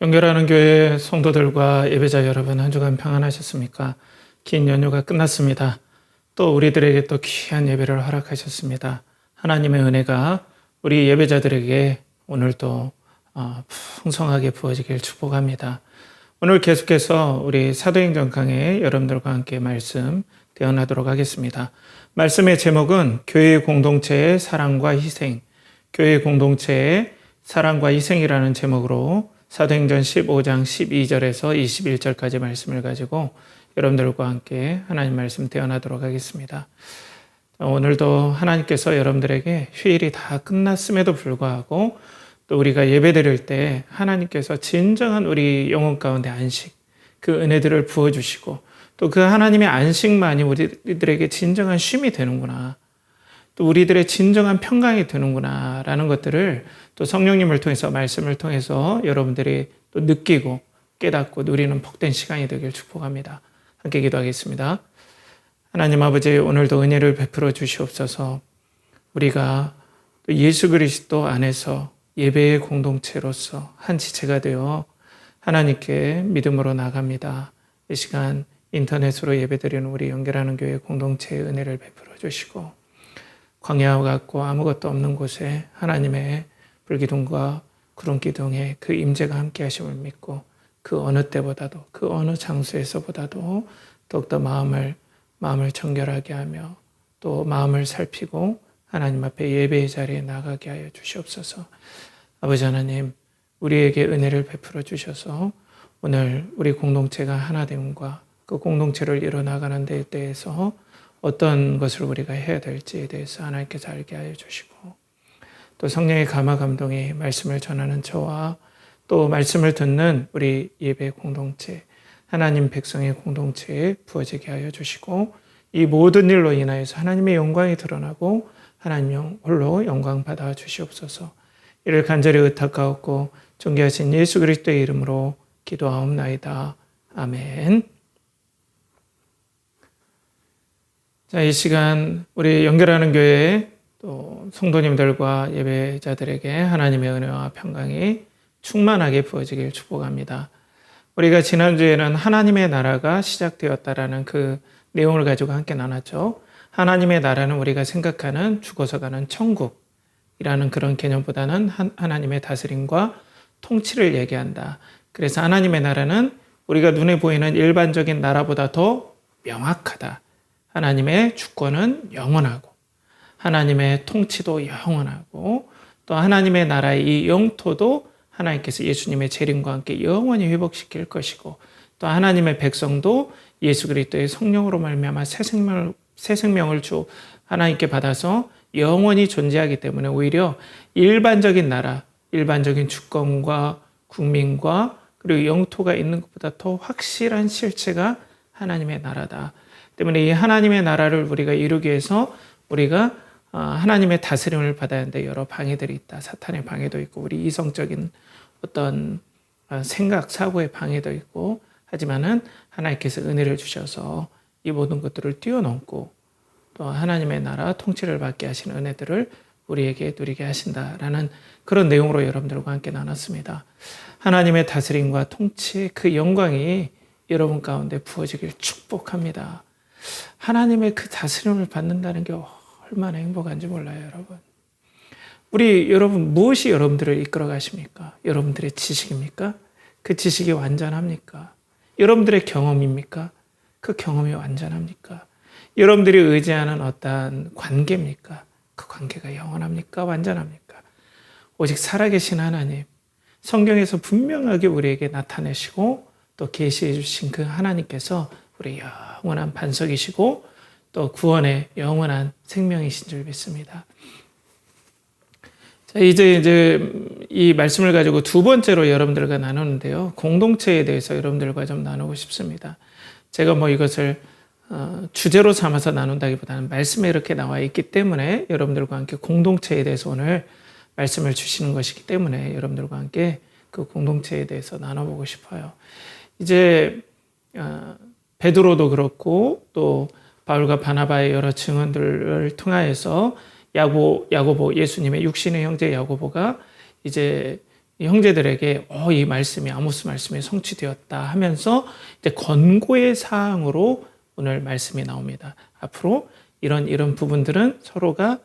연결하는 교회 성도들과 예배자 여러분, 한 주간 평안하셨습니까? 긴 연휴가 끝났습니다. 또 우리들에게 또 귀한 예배를 허락하셨습니다. 하나님의 은혜가 우리 예배자들에게 오늘도 풍성하게 부어지길 축복합니다. 오늘 계속해서 우리 사도행전 강해 여러분들과 함께 말씀 대언하도록 하겠습니다. 말씀의 제목은 교회 공동체의 사랑과 희생, 교회 공동체의 사랑과 희생이라는 제목으로 사도행전 15장 12절에서 21절까지 말씀을 가지고 여러분들과 함께 하나님 말씀 대언하도록 하겠습니다. 오늘도 하나님께서 여러분들에게 휴일이 다 끝났음에도 불구하고 또 우리가 예배드릴 때 하나님께서 진정한 우리 영혼 가운데 안식, 그 은혜들을 부어주시고 또 그 하나님의 안식만이 우리들에게 진정한 쉼이 되는구나, 또 우리들의 진정한 평강이 되는구나 라는 것들을 또 성령님을 통해서, 말씀을 통해서 여러분들이 또 느끼고 깨닫고 누리는 복된 시간이 되길 축복합니다. 함께 기도하겠습니다. 하나님 아버지, 오늘도 은혜를 베풀어 주시옵소서. 우리가 또 예수 그리스도 안에서 예배의 공동체로서 한 지체가 되어 하나님께 믿음으로 나갑니다. 이 시간 인터넷으로 예배드리는 우리 연결하는 교회 공동체의 은혜를 베풀어 주시고 광야와 같고 아무것도 없는 곳에 하나님의 불기둥과 구름기둥의 그 임재가 함께 하심을 믿고 그 어느 때보다도, 그 어느 장소에서보다도 더욱더 마음을 정결하게 하며 또 마음을 살피고 하나님 앞에 예배의 자리에 나가게 하여 주시옵소서. 아버지 하나님, 우리에게 은혜를 베풀어 주셔서 오늘 우리 공동체가 하나됨과 그 공동체를 이뤄나가는 데 대해서 어떤 것을 우리가 해야 될지에 대해서 하나님께서 알게 하여 주시고 또 성령의 감화 감동이 말씀을 전하는 저와 또 말씀을 듣는 우리 예배 공동체, 하나님 백성의 공동체에 부어지게 하여 주시고 이 모든 일로 인하여서 하나님의 영광이 드러나고 하나님 홀로 영광 받아 주시옵소서. 이를 간절히 의탁하옵고 존귀하신 예수 그리스도의 이름으로 기도하옵나이다. 아멘. 자, 이 시간 우리 연결하는 교회 또 성도님들과 예배자들에게 하나님의 은혜와 평강이 충만하게 부어지길 축복합니다. 우리가 지난주에는 하나님의 나라가 시작되었다라는 그 내용을 가지고 함께 나눴죠. 하나님의 나라는 우리가 생각하는 죽어서 가는 천국이라는 그런 개념보다는 하나님의 다스림과 통치를 얘기한다. 그래서 하나님의 나라는 우리가 눈에 보이는 일반적인 나라보다 더 명확하다. 하나님의 주권은 영원하고 하나님의 통치도 영원하고 또 하나님의 나라의 이 영토도 하나님께서 예수님의 재림과 함께 영원히 회복시킬 것이고 또 하나님의 백성도 예수 그리스도의 성령으로 말미암아 새 생명을 주 하나님께 받아서 영원히 존재하기 때문에 오히려 일반적인 나라, 일반적인 주권과 국민과 그리고 영토가 있는 것보다 더 확실한 실체가 하나님의 나라다. 때문에 이 하나님의 나라를 우리가 이루기 위해서 우리가 하나님의 다스림을 받아야 하는데 여러 방해들이 있다. 사탄의 방해도 있고 우리 이성적인 어떤 생각, 사고의 방해도 있고 하지만은 하나님께서 은혜를 주셔서 이 모든 것들을 뛰어넘고 또 하나님의 나라 통치를 받게 하시는 은혜들을 우리에게 누리게 하신다라는 그런 내용으로 여러분들과 함께 나눴습니다. 하나님의 다스림과 통치의 그 영광이 여러분 가운데 부어지길 축복합니다. 하나님의 그 다스림을 받는다는 게 얼마나 행복한지 몰라요, 여러분. 여러분, 무엇이 여러분들을 이끌어 가십니까? 여러분들의 지식입니까? 그 지식이 완전합니까? 여러분들의 경험입니까? 그 경험이 완전합니까? 여러분들이 의지하는 어떠한 관계입니까? 그 관계가 영원합니까? 완전합니까? 오직 살아계신 하나님, 성경에서 분명하게 우리에게 나타내시고 또 계시해 주신 그 하나님께서 우리 영원한 반석이시고 또 구원의 영원한 생명이신 줄 믿습니다. 자, 이제 이 말씀을 가지고 두 번째로 여러분들과 나누는데요. 공동체에 대해서 여러분들과 좀 나누고 싶습니다. 제가 이것을 주제로 삼아서 나눈다기보다는 말씀에 이렇게 나와 있기 때문에 여러분들과 함께 공동체에 대해서 오늘 말씀을 주시는 것이기 때문에 여러분들과 함께 그 공동체에 대해서 나눠보고 싶어요. 이제 베드로도 그렇고 또 바울과 바나바의 여러 증언들을 통하여서 야고보 예수님의 육신의 형제 야고보가 이제 형제들에게 이 말씀이 아모스 말씀이 성취되었다 하면서 이제 권고의 사항으로 오늘 말씀이 나옵니다. 앞으로 이런 부분들은 서로가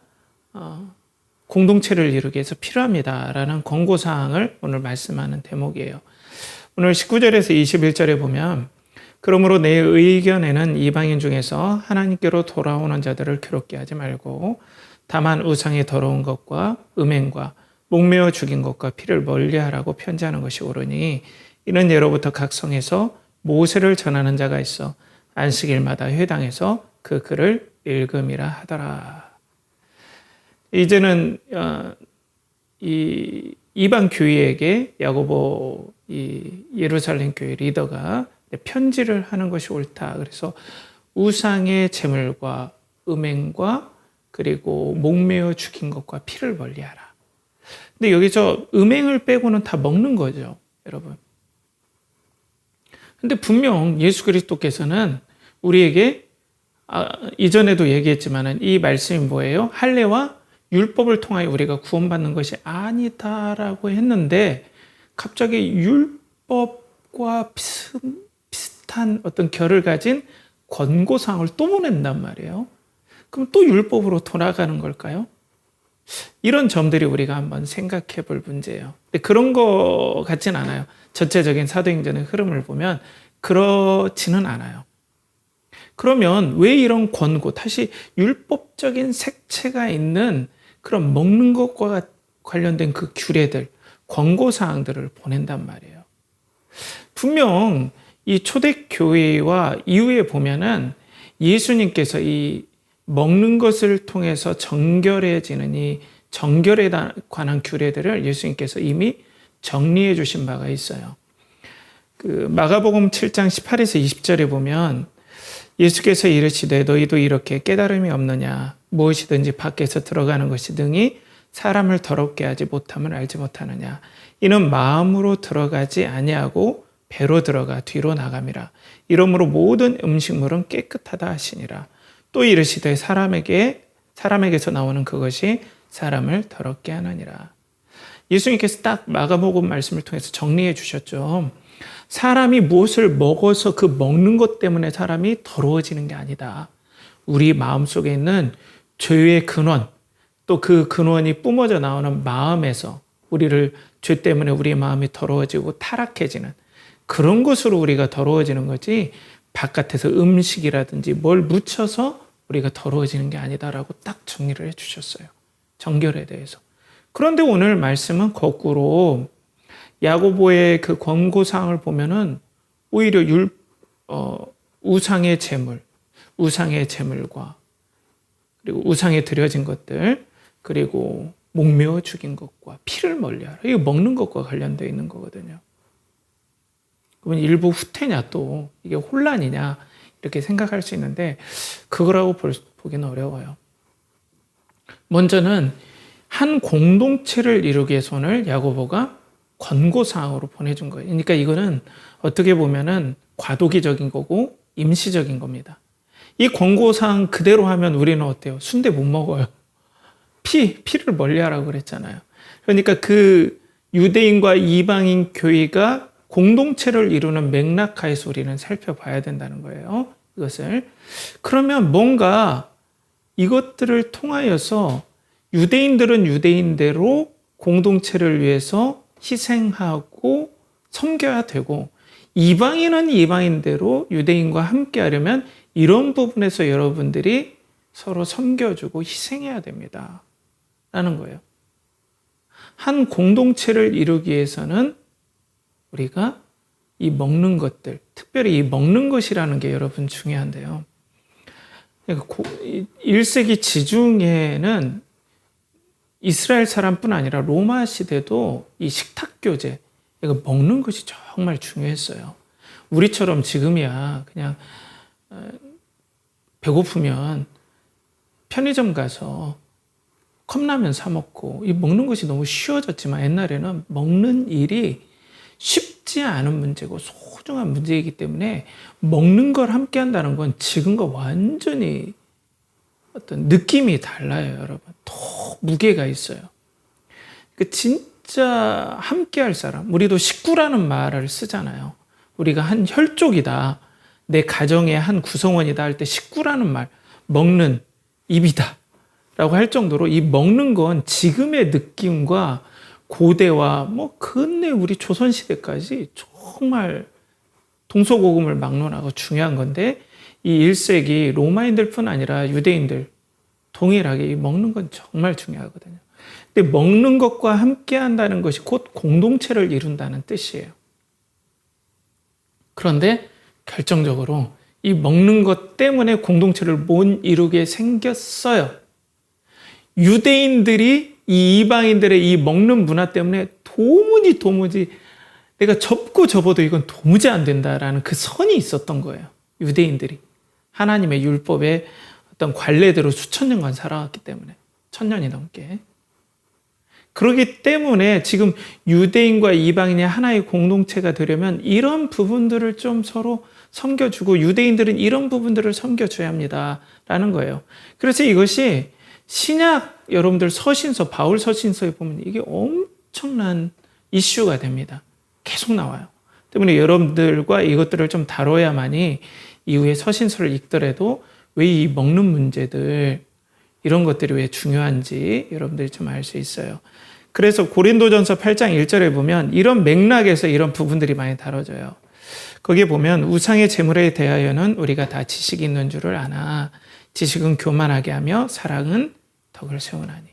공동체를 이루기 위해서 필요합니다라는 권고 사항을 오늘 말씀하는 대목이에요. 오늘 19절에서 21절에 보면 그러므로 내 의견에는 이방인 중에서 하나님께로 돌아오는 자들을 괴롭게 하지 말고 다만 우상의 더러운 것과 음행과 목매어 죽인 것과 피를 멀리하라고 편지하는 것이 옳으니 이는 예로부터 각 성에서 모세를 전하는 자가 있어 안식일마다 회당에서 그 글을 읽음이라 하더라. 이제는 이 이방 교회에게 야고보 이 예루살렘 교회 리더가 편지를 하는 것이 옳다. 그래서 우상의 제물과 음행과 그리고 목매어 죽인 것과 피를 멀리하라. 근데 여기서 음행을 빼고는 다 먹는 거죠, 여러분. 근데 분명 예수 그리스도께서는 우리에게 이전에도 얘기했지만은 이 말씀이 뭐예요? 할례와 율법을 통하여 우리가 구원받는 것이 아니다라고 했는데 갑자기 율법과 비슷한 어떤 결을 가진 권고사항을 또 보낸단 말이에요. 그럼 또 율법으로 돌아가는 걸까요? 이런 점들이 우리가 한번 생각해 볼 문제예요. 근데 그런 거 같진 않아요. 전체적인 사도행전의 흐름을 보면 그렇지는 않아요. 그러면 왜 이런 권고, 다시 율법적인 색채가 있는 그런 먹는 것과 관련된 그 규례들, 권고사항들을 보낸단 말이에요. 분명 이 초대교회와 이후에 보면은 예수님께서 이 먹는 것을 통해서 정결해지는 이 정결에 관한 규례들을 예수님께서 이미 정리해 주신 바가 있어요. 그 마가복음 7장 18에서 20절에 보면 예수께서 이르시되 너희도 이렇게 깨달음이 없느냐 무엇이든지 밖에서 들어가는 것이 등이 사람을 더럽게 하지 못함을 알지 못하느냐 이는 마음으로 들어가지 아니하고 배로 들어가 뒤로 나감이라 이러므로 모든 음식물은 깨끗하다 하시니라 또 이르시되 사람에게서 나오는 그것이 사람을 더럽게 하느니라. 예수님께서 딱 마가복음 말씀을 통해서 정리해 주셨죠. 사람이 무엇을 먹어서 그 먹는 것 때문에 사람이 더러워지는 게 아니다. 우리 마음속에 있는 죄의 근원, 또 그 근원이 뿜어져 나오는 마음에서 우리를 죄 때문에 우리의 마음이 더러워지고 타락해지는 그런 것으로 우리가 더러워지는 거지 바깥에서 음식이라든지 뭘 묻혀서 우리가 더러워지는 게 아니다라고 딱 정리를 해 주셨어요. 정결에 대해서. 그런데 오늘 말씀은 거꾸로 야고보의 그 권고사항을 보면은 오히려 우상의 제물과 그리고 우상에 드려진 것들 그리고 목매어 죽인 것과 피를 멀리하라. 이거 먹는 것과 관련되어 있는 거거든요. 그러면 일부 후퇴냐 또 이게 혼란이냐 이렇게 생각할 수 있는데 그거라고 보기는 어려워요. 먼저는 한 공동체를 이루기 위해서 오늘 야고보가 권고사항으로 보내준 거예요. 그러니까 이거는 어떻게 보면은 과도기적인 거고 임시적인 겁니다. 이 권고사항 그대로 하면 우리는 어때요? 순대 못 먹어요. 피를 멀리하라고 그랬잖아요. 그러니까 그 유대인과 이방인 교회가 공동체를 이루는 맥락하에서 우리는 살펴봐야 된다는 거예요. 이것을. 그러면 뭔가 이것들을 통하여서 유대인들은 유대인대로 공동체를 위해서 희생하고 섬겨야 되고 이방인은 이방인대로 유대인과 함께 하려면 이런 부분에서 여러분들이 서로 섬겨주고 희생해야 됩니다. 라는 거예요. 한 공동체를 이루기 위해서는 우리가 이 먹는 것들, 특별히 이 먹는 것이라는 게 여러분 중요한데요. 1세기 지중해는 이스라엘 사람뿐 아니라 로마 시대도 이 식탁 교제, 이거 먹는 것이 정말 중요했어요. 우리처럼 지금이야 그냥 배고프면 편의점 가서 컵라면 사 먹고 이 먹는 것이 너무 쉬워졌지만 옛날에는 먹는 일이 쉽지 않은 문제고 소중한 문제이기 때문에 먹는 걸 함께 한다는 건 지금과 완전히 어떤 느낌이 달라요, 여러분. 더 무게가 있어요. 그 진짜 함께할 사람, 우리도 식구라는 말을 쓰잖아요. 우리가 한 혈족이다, 내 가정의 한 구성원이다 할 때 식구라는 말, 먹는 입이다 라고 할 정도로 이 먹는 건 지금의 느낌과 고대와 근래 우리 조선시대까지 정말 동서고금을 막론하고 중요한 건데, 이 1세기 로마인들뿐 아니라 유대인들 동일하게 이 먹는 건 정말 중요하거든요. 근데 먹는 것과 함께 한다는 것이 곧 공동체를 이룬다는 뜻이에요. 그런데 결정적으로 이 먹는 것 때문에 공동체를 못 이루게 생겼어요. 유대인들이 이 이방인들의 이 먹는 문화 때문에 도무지 내가 접고 접어도 이건 도무지 안 된다라는 그 선이 있었던 거예요. 유대인들이 하나님의 율법의 어떤 관례대로 수천 년간 살아왔기 때문에, 1000년이 넘게. 그렇기 때문에 지금 유대인과 이방인이 하나의 공동체가 되려면 이런 부분들을 좀 서로 섬겨주고, 유대인들은 이런 부분들을 섬겨줘야 합니다라는 거예요. 그래서 이것이 신약 여러분들 서신서, 바울 서신서에 보면 이게 엄청난 이슈가 됩니다. 계속 나와요. 때문에 여러분들과 이것들을 좀 다뤄야만이 이후에 서신서를 읽더라도 왜 이 먹는 문제들, 이런 것들이 왜 중요한지 여러분들이 좀 알 수 있어요. 그래서 고린도전서 8장 1절에 보면 이런 맥락에서 이런 부분들이 많이 다뤄져요. 거기에 보면 우상의 제물에 대하여는 우리가 다 지식이 있는 줄을 아나 지식은 교만하게 하며 사랑은 덕을 세우나니.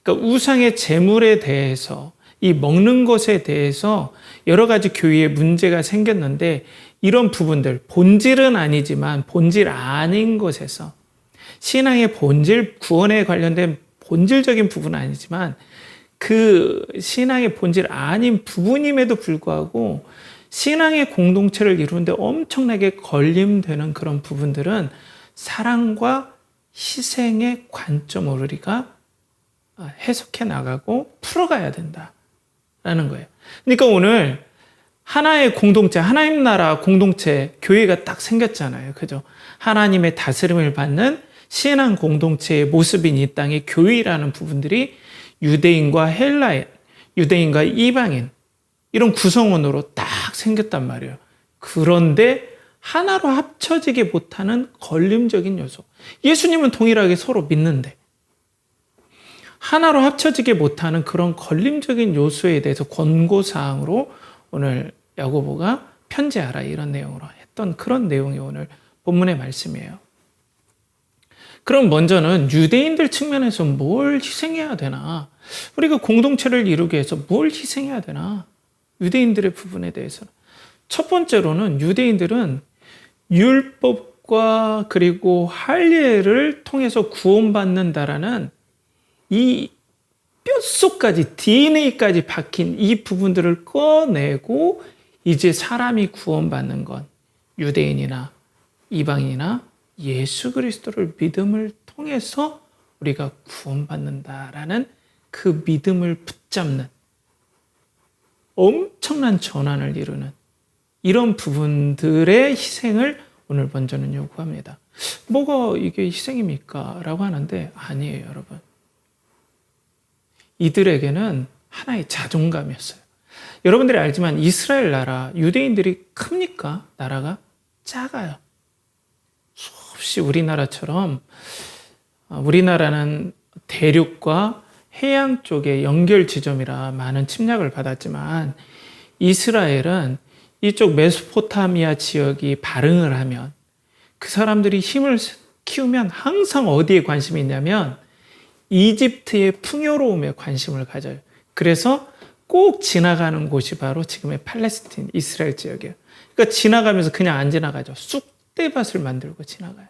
그러니까 우상의 제물에 대해서, 이 먹는 것에 대해서 여러 가지 교회에 문제가 생겼는데, 이런 부분들, 본질은 아니지만 본질 아닌 것에서, 신앙의 본질, 구원에 관련된 본질적인 부분은 아니지만 그 신앙의 본질 아닌 부분임에도 불구하고 신앙의 공동체를 이루는데 엄청나게 걸림되는 그런 부분들은 사랑과 희생의 관점으로 우리가 해석해 나가고 풀어가야 된다라는 거예요. 그러니까 오늘 하나의 공동체, 하나님 나라 공동체, 교회가 딱 생겼잖아요. 그죠? 하나님의 다스림을 받는 신앙 공동체의 모습인 이 땅의 교회라는 부분들이 유대인과 헬라인, 유대인과 이방인, 이런 구성원으로 딱 생겼단 말이에요. 그런데 하나로 합쳐지게 못하는 걸림적인 요소. 예수님은 동일하게 서로 믿는데 하나로 합쳐지게 못하는 그런 걸림적인 요소에 대해서 권고사항으로 오늘 야고보가 편지하라, 이런 내용으로 했던 그런 내용이 오늘 본문의 말씀이에요. 그럼 먼저는 유대인들 측면에서 뭘 희생해야 되나? 우리가 공동체를 이루기 위해서 뭘 희생해야 되나? 유대인들의 부분에 대해서는. 첫 번째로는 유대인들은 율법과 그리고 할례를 통해서 구원받는다라는 이 뼛속까지, DNA까지 박힌 이 부분들을 꺼내고 이제 사람이 구원받는 건 유대인이나 이방인이나 예수 그리스도를 믿음을 통해서 우리가 구원받는다라는 그 믿음을 붙잡는 엄청난 전환을 이루는 이런 부분들의 희생을 오늘 먼저는 요구합니다. 뭐가 이게 희생입니까? 라고 하는데 아니에요, 여러분. 이들에게는 하나의 자존감이었어요. 여러분들이 알지만 이스라엘 나라, 유대인들이 큽니까? 나라가 작아요. 수없이 우리나라처럼, 우리나라는 대륙과 해양 쪽의 연결 지점이라 많은 침략을 받았지만 이스라엘은 이쪽 메소포타미아 지역이 발흥을 하면, 그 사람들이 힘을 키우면 항상 어디에 관심이 있냐면 이집트의 풍요로움에 관심을 가져요. 그래서 꼭 지나가는 곳이 바로 지금의 팔레스틴, 이스라엘 지역이에요. 그러니까 지나가면서 그냥 안 지나가죠. 쑥대밭을 만들고 지나가요.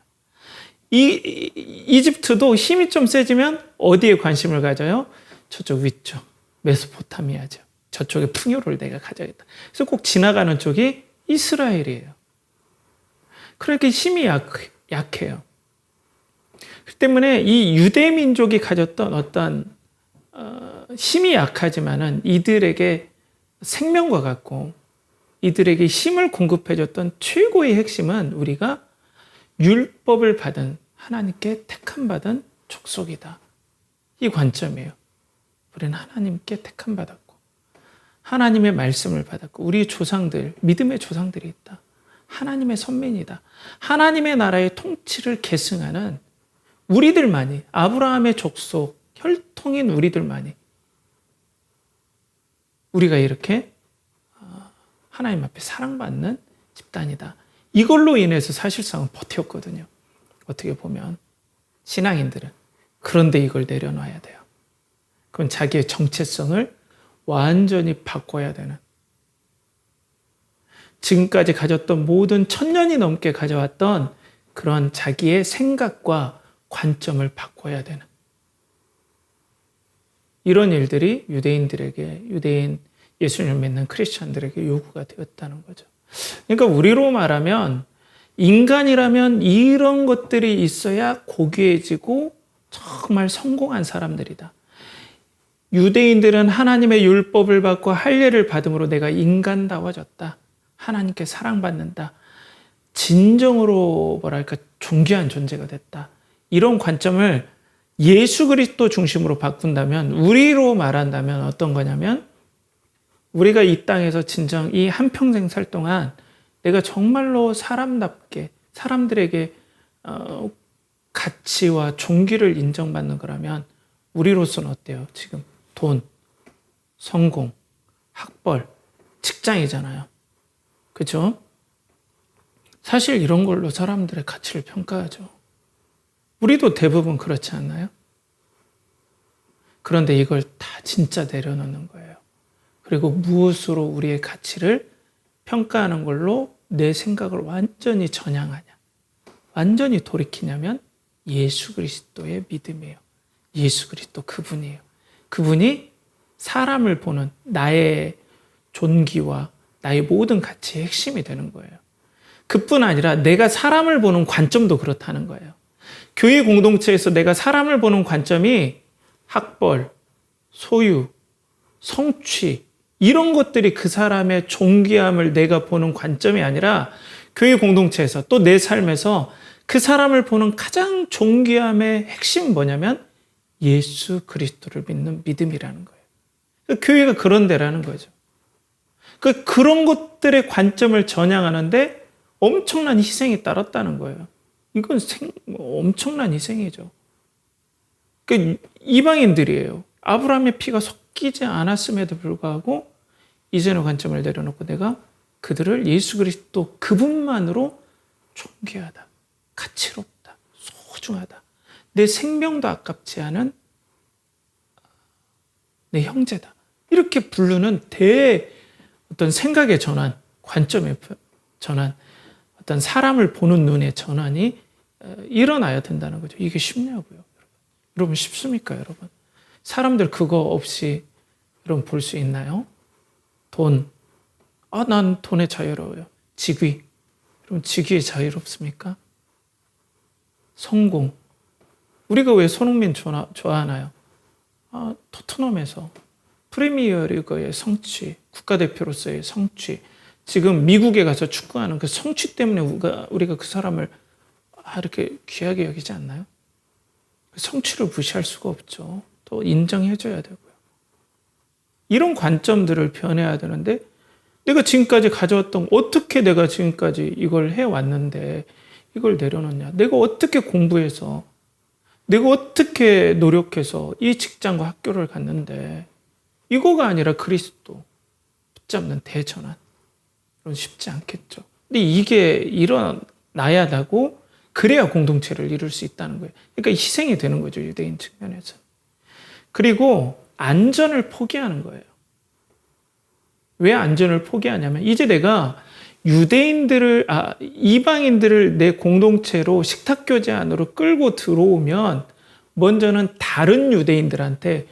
이집트도 힘이 좀 세지면 어디에 관심을 가져요? 저쪽 위쪽, 메소포타미아죠. 저쪽에 풍요를 내가 가져야겠다. 그래서 꼭 지나가는 쪽이 이스라엘이에요. 그러니까 힘이 약해요. 그 때문에 이 유대 민족이 가졌던 어떤 힘이 약하지만은 이들에게 생명과 같고 이들에게 힘을 공급해줬던 최고의 핵심은 우리가 율법을 받은 하나님께 택함받은 족속이다. 이 관점이에요. 우리는 하나님께 택함받았고 하나님의 말씀을 받았고 우리 조상들, 믿음의 조상들이 있다. 하나님의 선민이다. 하나님의 나라의 통치를 계승하는 우리들만이, 아브라함의 족속, 혈통인 우리들만이 우리가 이렇게 하나님 앞에 사랑받는 집단이다. 이걸로 인해서 사실상은 버텼거든요. 어떻게 보면 신앙인들은. 그런데 이걸 내려놔야 돼요. 그건 자기의 정체성을 완전히 바꿔야 되는, 지금까지 가졌던 모든 1000년이 넘게 가져왔던 그런 자기의 생각과 관점을 바꿔야 되는 이런 일들이 유대인들에게, 유대인 예수님을 믿는 크리스천들에게 요구가 되었다는 거죠. 그러니까 우리로 말하면 인간이라면 이런 것들이 있어야 고귀해지고 정말 성공한 사람들이다. 유대인들은 하나님의 율법을 받고 할례를 받음으로 내가 인간다워졌다. 하나님께 사랑받는다. 진정으로 뭐랄까 존귀한 존재가 됐다. 이런 관점을 예수 그리스도 중심으로 바꾼다면, 우리로 말한다면 어떤 거냐면, 우리가 이 땅에서 진정 이 한평생 살 동안 내가 정말로 사람답게 사람들에게 가치와 존귀를 인정받는 거라면 우리로서는 어때요? 지금 돈, 성공, 학벌, 직장이잖아요. 그렇죠? 사실 이런 걸로 사람들의 가치를 평가하죠. 우리도 대부분 그렇지 않나요? 그런데 이걸 다 진짜 내려놓는 거예요. 그리고 무엇으로 우리의 가치를 평가하는 걸로 내 생각을 완전히 전향하냐, 완전히 돌이키냐면 예수 그리스도의 믿음이에요. 예수 그리스도 그분이에요. 그분이 사람을 보는 나의 존귀와 나의 모든 가치의 핵심이 되는 거예요. 그뿐 아니라 내가 사람을 보는 관점도 그렇다는 거예요. 교회 공동체에서 내가 사람을 보는 관점이 학벌, 소유, 성취 이런 것들이 그 사람의 존귀함을 내가 보는 관점이 아니라 교회 공동체에서 또 내 삶에서 그 사람을 보는 가장 존귀함의 핵심이 뭐냐면 예수 그리스도를 믿는 믿음이라는 거예요. 교회가 그런 데라는 거죠. 그런 것들의 관점을 전향하는데 엄청난 희생이 따랐다는 거예요. 이건 엄청난 희생이죠. 이방인들이에요. 아브라함의 피가 섞이지 않았음에도 불구하고 이전의 관점을 내려놓고 내가 그들을 예수 그리스도 그분만으로 존귀하다, 가치롭다, 소중하다, 내 생명도 아깝지 않은 내 형제다, 이렇게 부르는 어떤 생각의 전환, 관점의 전환, 어떤 사람을 보는 눈의 전환이 일어나야 된다는 거죠. 이게 쉽냐고요. 여러분 쉽습니까, 여러분? 사람들 그거 없이 여러분 볼 수 있나요? 돈. 난 돈에 자유로워요. 직위. 여러분 직위에 자유롭습니까? 성공. 우리가 왜 손흥민 좋아하나요? 토트넘에서 프리미어리그의 성취, 국가대표로서의 성취, 지금 미국에 가서 축구하는 그 성취 때문에 우리가 그 사람을 이렇게 귀하게 여기지 않나요? 그 성취를 무시할 수가 없죠. 또 인정해줘야 되고요. 이런 관점들을 변해야 되는데, 내가 지금까지 가져왔던, 어떻게 내가 지금까지 이걸 해왔는데 이걸 내려놓냐, 내가 어떻게 공부해서, 내가 어떻게 노력해서 이 직장과 학교를 갔는데 이거가 아니라 그리스도 붙잡는 대전환. 그건 쉽지 않겠죠. 근데 이게 일어나야 하고, 그래야 공동체를 이룰 수 있다는 거예요. 그러니까 희생이 되는 거죠, 유대인 측면에서. 그리고 안전을 포기하는 거예요. 왜 안전을 포기하냐면, 이제 내가 이방인들을 내 공동체로 식탁교제 안으로 끌고 들어오면, 먼저는 다른 유대인들한테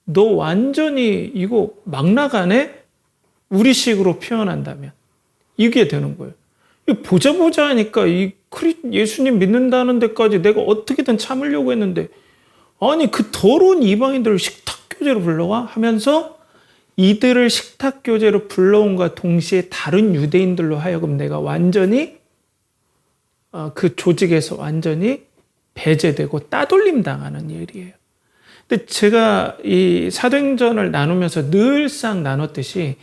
너 완전히 이거 막 나가네? 우리식으로 표현한다면 이게 되는 거예요. 보자 하니까 예수님 믿는다는 데까지 내가 어떻게든 참으려고 했는데, 아니 그 더러운 이방인들을 식탁교제로 불러와? 하면서 이들을 식탁교제로 불러온과 동시에 다른 유대인들로 하여금 내가 완전히 그 조직에서 완전히 배제되고 따돌림 당하는 일이에요. 근데 제가 이 사도행전을 나누면서 늘상 나눴듯이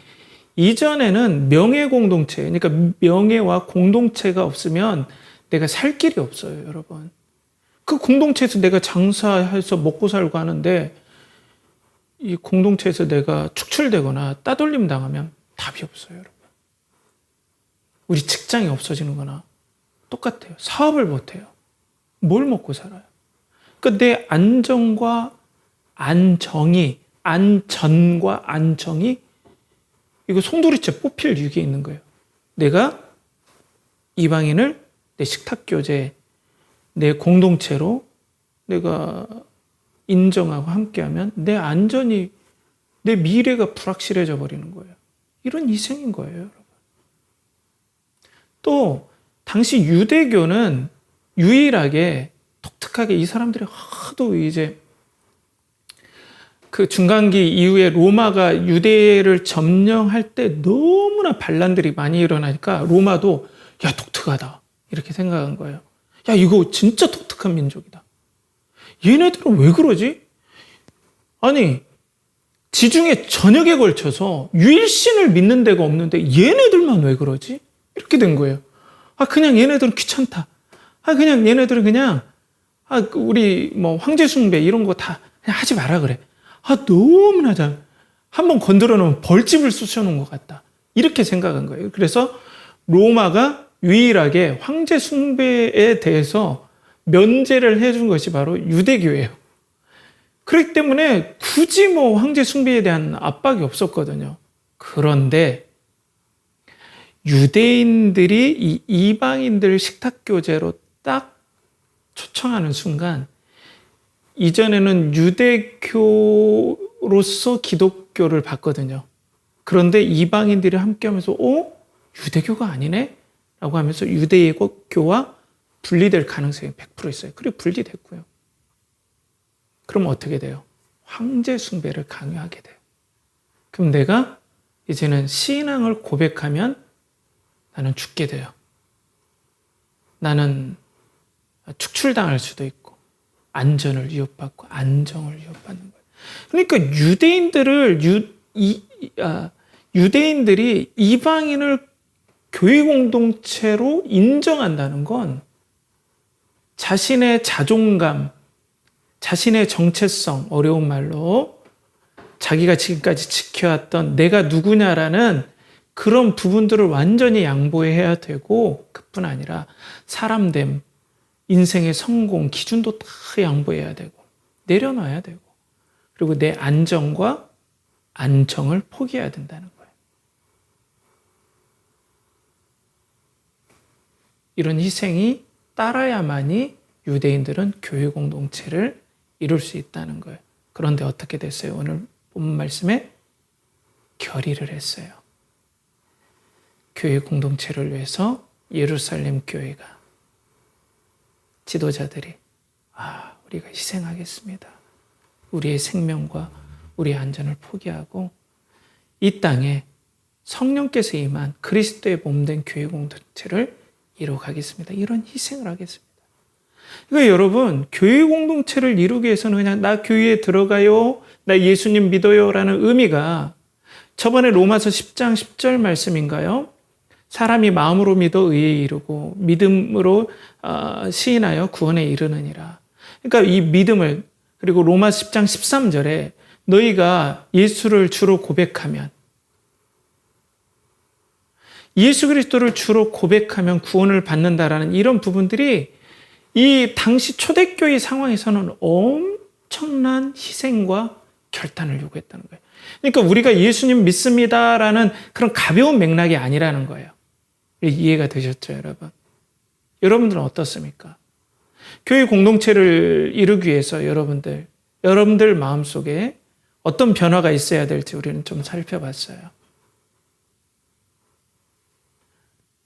이전에는 명예 공동체, 그러니까 명예와 공동체가 없으면 내가 살 길이 없어요, 여러분. 그 공동체에서 내가 장사해서 먹고 살고 하는데 이 공동체에서 내가 축출되거나 따돌림 당하면 답이 없어요, 여러분. 우리 직장이 없어지는 거나 똑같아요. 사업을 못해요. 뭘 먹고 살아요? 그러니까 내 안전과 안정이 이거 송두리째 뽑힐 위기에 있는 거예요. 내가 이방인을 내 식탁교제, 내 공동체로 내가 인정하고 함께하면 내 안전이, 내 미래가 불확실해져 버리는 거예요. 이런 희생인 거예요, 여러분. 또 당시 유대교는 유일하게 독특하게 이 사람들이 하도 이제 그 중간기 이후에 로마가 유대를 점령할 때 너무나 반란들이 많이 일어나니까 로마도 야, 독특하다 이렇게 생각한 거예요. 야, 이거 진짜 독특한 민족이다. 얘네들은 왜 그러지? 아니, 지중해 전역에 걸쳐서 유일신을 믿는 데가 없는데 얘네들만 왜 그러지? 이렇게 된 거예요. 아, 그냥 얘네들은 귀찮다. 아, 그냥 얘네들은 그냥 우리 뭐 황제 숭배 이런 거 다 그냥 하지 마라 그래. 아, 너무나 한번 건드려 놓으면 벌집을 쑤셔놓은 것 같다. 이렇게 생각한 거예요. 그래서 로마가 유일하게 황제 숭배에 대해서 면제를 해준 것이 바로 유대교예요. 그렇기 때문에 굳이 뭐 황제 숭배에 대한 압박이 없었거든요. 그런데 유대인들이 이 이방인들 식탁교제로 딱 초청하는 순간 이전에는 유대교로서 기독교를 봤거든요. 그런데 이방인들이 함께하면서 유대교가 아니네? 라고 하면서 유대교와 분리될 가능성이 100% 있어요. 그리고 분리됐고요. 그럼 어떻게 돼요? 황제 숭배를 강요하게 돼요. 그럼 내가 이제는 신앙을 고백하면 나는 죽게 돼요. 나는 축출당할 수도 있고 안전을 위협받고 안정을 위협받는 거예요. 그러니까 유대인들이 이방인을 교회 공동체로 인정한다는 건 자신의 자존감, 자신의 정체성, 어려운 말로 자기가 지금까지 지켜왔던 내가 누구냐라는 그런 부분들을 완전히 양보해야 되고, 그뿐 아니라 사람됨, 인생의 성공, 기준도 다 양보해야 되고 내려놔야 되고, 그리고 내 안정과 안정을 포기해야 된다는 거예요. 이런 희생이 따라야만이 유대인들은 교회 공동체를 이룰 수 있다는 거예요. 그런데 어떻게 됐어요? 오늘 본문 말씀에 결의를 했어요. 교회 공동체를 위해서 예루살렘 교회가, 지도자들이 우리가 희생하겠습니다. 우리의 생명과 우리의 안전을 포기하고 이 땅에 성령께서 임한 그리스도의 몸된 교회 공동체를 이루어가겠습니다. 이런 희생을 하겠습니다. 그러니까 여러분, 교회 공동체를 이루기 위해서는 그냥 나 교회에 들어가요, 나 예수님 믿어요 라는 의미가 저번에 로마서 10장 10절 말씀인가요? 사람이 마음으로 믿어 의에 이르고 믿음으로 시인하여 구원에 이르느니라. 그러니까 이 믿음을, 그리고 로마 10장 13절에 너희가 예수를 주로 고백하면, 예수 그리스도를 주로 고백하면 구원을 받는다라는 이런 부분들이 이 당시 초대교회 상황에서는 엄청난 희생과 결단을 요구했다는 거예요. 그러니까 우리가 예수님 믿습니다라는 그런 가벼운 맥락이 아니라는 거예요. 이해가 되셨죠, 여러분? 여러분들은 어떻습니까? 교회 공동체를 이루기 위해서 여러분들 마음속에 어떤 변화가 있어야 될지 우리는 좀 살펴봤어요.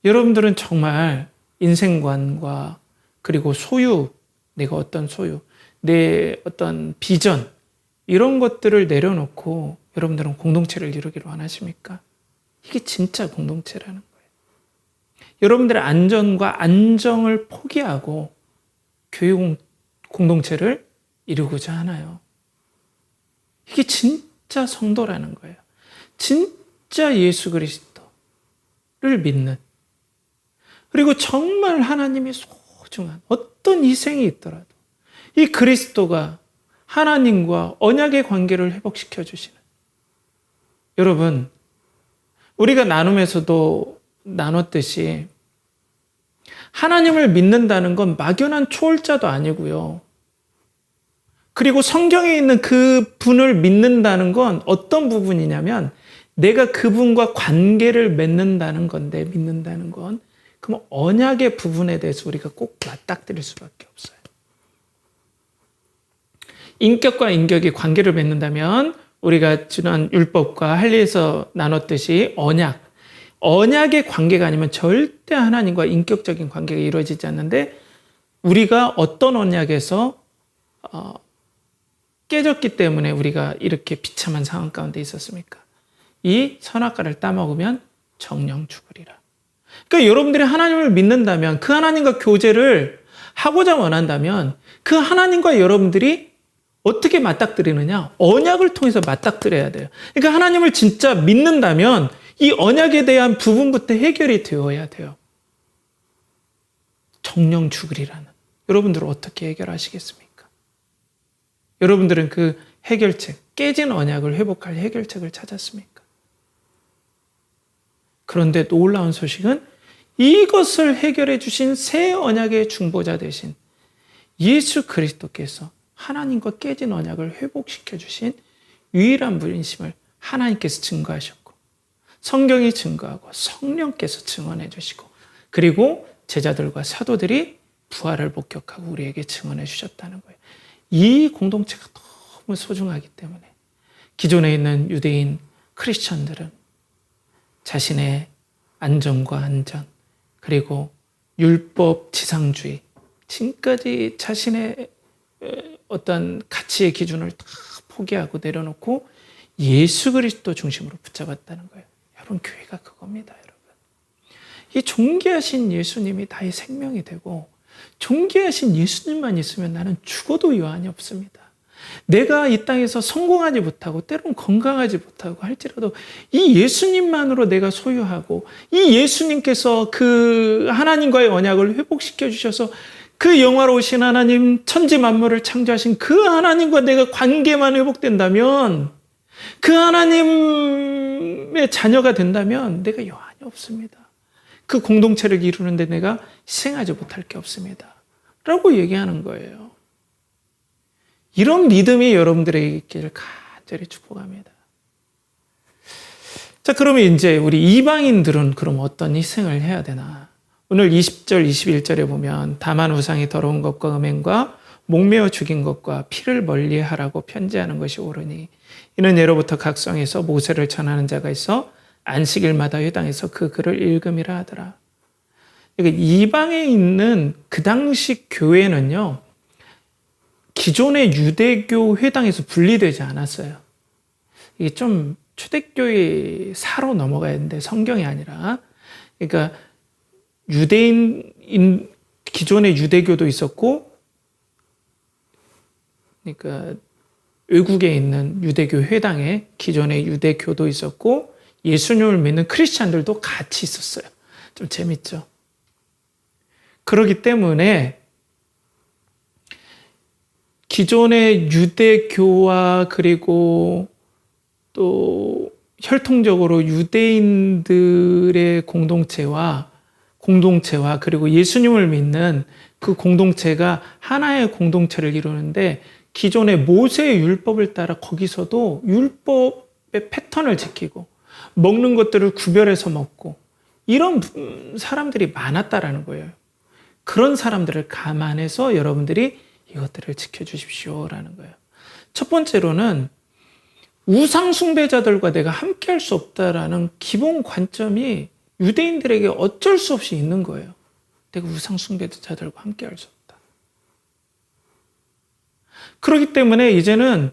여러분들은 정말 인생관과 그리고 소유, 내가 어떤 소유, 내 어떤 비전, 이런 것들을 내려놓고 여러분들은 공동체를 이루기를 원하십니까? 이게 진짜 공동체라는 거예요. 여러분들의 안전과 안정을 포기하고 교회 공동체를 이루고자 하나요? 이게 진짜 성도라는 거예요. 진짜 예수 그리스도를 믿는, 그리고 정말 하나님이 소중한 어떤 희생이 있더라도 이 그리스도가 하나님과 언약의 관계를 회복시켜 주시는, 여러분, 우리가 나눔에서도 나눴듯이 하나님을 믿는다는 건 막연한 초월자도 아니고요. 그리고 성경에 있는 그 분을 믿는다는 건 어떤 부분이냐면 내가 그분과 관계를 맺는다는 건데, 믿는다는 건 그럼 언약의 부분에 대해서 우리가 꼭 맞닥뜨릴 수밖에 없어요. 인격과 인격이 관계를 맺는다면 우리가 지난 율법과 할례에서 나눴듯이 언약의 관계가 아니면 절대 하나님과 인격적인 관계가 이루어지지 않는데, 우리가 어떤 언약에서 깨졌기 때문에 우리가 이렇게 비참한 상황 가운데 있었습니까? 이 선악과를 따먹으면 정령 죽으리라. 그러니까 여러분들이 하나님을 믿는다면, 그 하나님과 교제를 하고자 원한다면 그 하나님과 여러분들이 어떻게 맞닥뜨리느냐? 언약을 통해서 맞닥뜨려야 돼요. 그러니까 하나님을 진짜 믿는다면 이 언약에 대한 부분부터 해결이 되어야 돼요. 정령 죽으리라는. 여러분들은 어떻게 해결하시겠습니까? 여러분들은 그 해결책, 깨진 언약을 회복할 해결책을 찾았습니까? 그런데 놀라운 소식은 이것을 해결해 주신 새 언약의 중보자 되신 예수 그리스도께서 하나님과 깨진 언약을 회복시켜 주신 유일한 분이심을 하나님께서 증거하셨고, 성경이 증거하고 성령께서 증언해 주시고, 그리고 제자들과 사도들이 부활을 목격하고 우리에게 증언해 주셨다는 거예요. 이 공동체가 너무 소중하기 때문에 기존에 있는 유대인 크리스천들은 자신의 안정과 안전, 그리고 율법 지상주의, 지금까지 자신의 어떤 가치의 기준을 다 포기하고 내려놓고 예수 그리스도 중심으로 붙잡았다는 거예요. 여러분, 교회가 그겁니다, 여러분. 이 존귀하신 예수님이 나의 생명이 되고, 존귀하신 예수님만 있으면 나는 죽어도 여한이 없습니다. 내가 이 땅에서 성공하지 못하고 때로는 건강하지 못하고 할지라도 이 예수님만으로 내가 소유하고, 이 예수님께서 그 하나님과의 언약을 회복시켜 주셔서 그 영화로우신 하나님, 천지 만물을 창조하신 그 하나님과 내가 관계만 회복된다면, 그 하나님의 자녀가 된다면 내가 여한이 없습니다. 그 공동체를 이루는데 내가 희생하지 못할 게 없습니다. 라고 얘기하는 거예요. 이런 믿음이 여러분들에게 있기를 간절히 축복합니다. 자, 그러면 이제 우리 이방인들은 그럼 어떤 희생을 해야 되나? 오늘 20절, 21절에 보면 다만 우상이 더러운 것과 음행과 목매어 죽인 것과 피를 멀리하라고 편지하는 것이 옳으니, 이는 예로부터 각 성에서 모세를 전하는 자가 있어 안식일마다 회당에서 그 글을 읽음이라 하더라. 그러니까 이방에 있는 그 당시 교회는요, 기존의 유대교 회당에서 분리되지 않았어요. 이게 좀 초대교회 사로 넘어가야 되는데 성경이 아니라, 그러니까 기존의 유대교도 있었고, 그러니까 외국에 있는 유대교 회당에 기존의 유대교도 있었고, 예수님을 믿는 크리스찬들도 같이 있었어요. 좀 재밌죠? 그렇기 때문에 기존의 유대교와 그리고 또 혈통적으로 유대인들의 공동체와 그리고 예수님을 믿는 그 공동체가 하나의 공동체를 이루는데, 기존의 모세의 율법을 따라 거기서도 율법의 패턴을 지키고 먹는 것들을 구별해서 먹고 이런 사람들이 많았다라는 거예요. 그런 사람들을 감안해서 여러분들이 이것들을 지켜주십시오라는 거예요. 첫 번째로는 우상 숭배자들과 내가 함께할 수 없다라는 기본 관점이 유대인들에게 어쩔 수 없이 있는 거예요. 내가 우상 숭배자들과 함께할 수 없다. 그렇기 때문에 이제는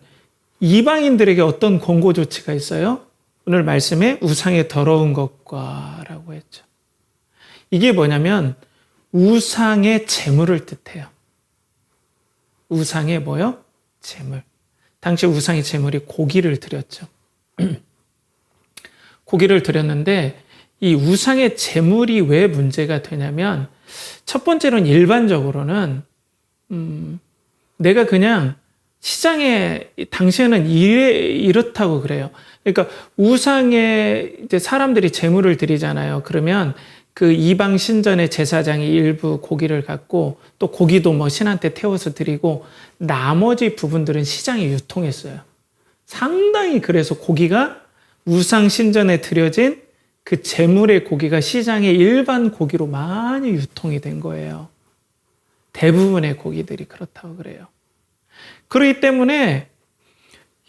이방인들에게 어떤 권고 조치가 있어요? 오늘 말씀에 우상의 더러운 것과 라고 했죠. 이게 뭐냐면 우상의 재물을 뜻해요. 우상의 뭐요? 제물. 당시 우상의 제물이 고기를 드렸죠. 고기를 드렸는데 이 우상의 제물이 왜 문제가 되냐면 첫 번째로는 일반적으로는 내가 그냥 시장에 당시에는 이렇다고 그래요. 그러니까 우상에 이제 사람들이 제물을 드리잖아요. 그러면 그 이방 신전의 제사장이 일부 고기를 갖고 또 고기도 뭐 신한테 태워서 드리고 나머지 부분들은 시장에 유통했어요. 상당히 그래서 고기가 우상 신전에 드려진 그 제물의 고기가 시장에 일반 고기로 많이 유통이 된 거예요. 대부분의 고기들이 그렇다고 그래요. 그렇기 때문에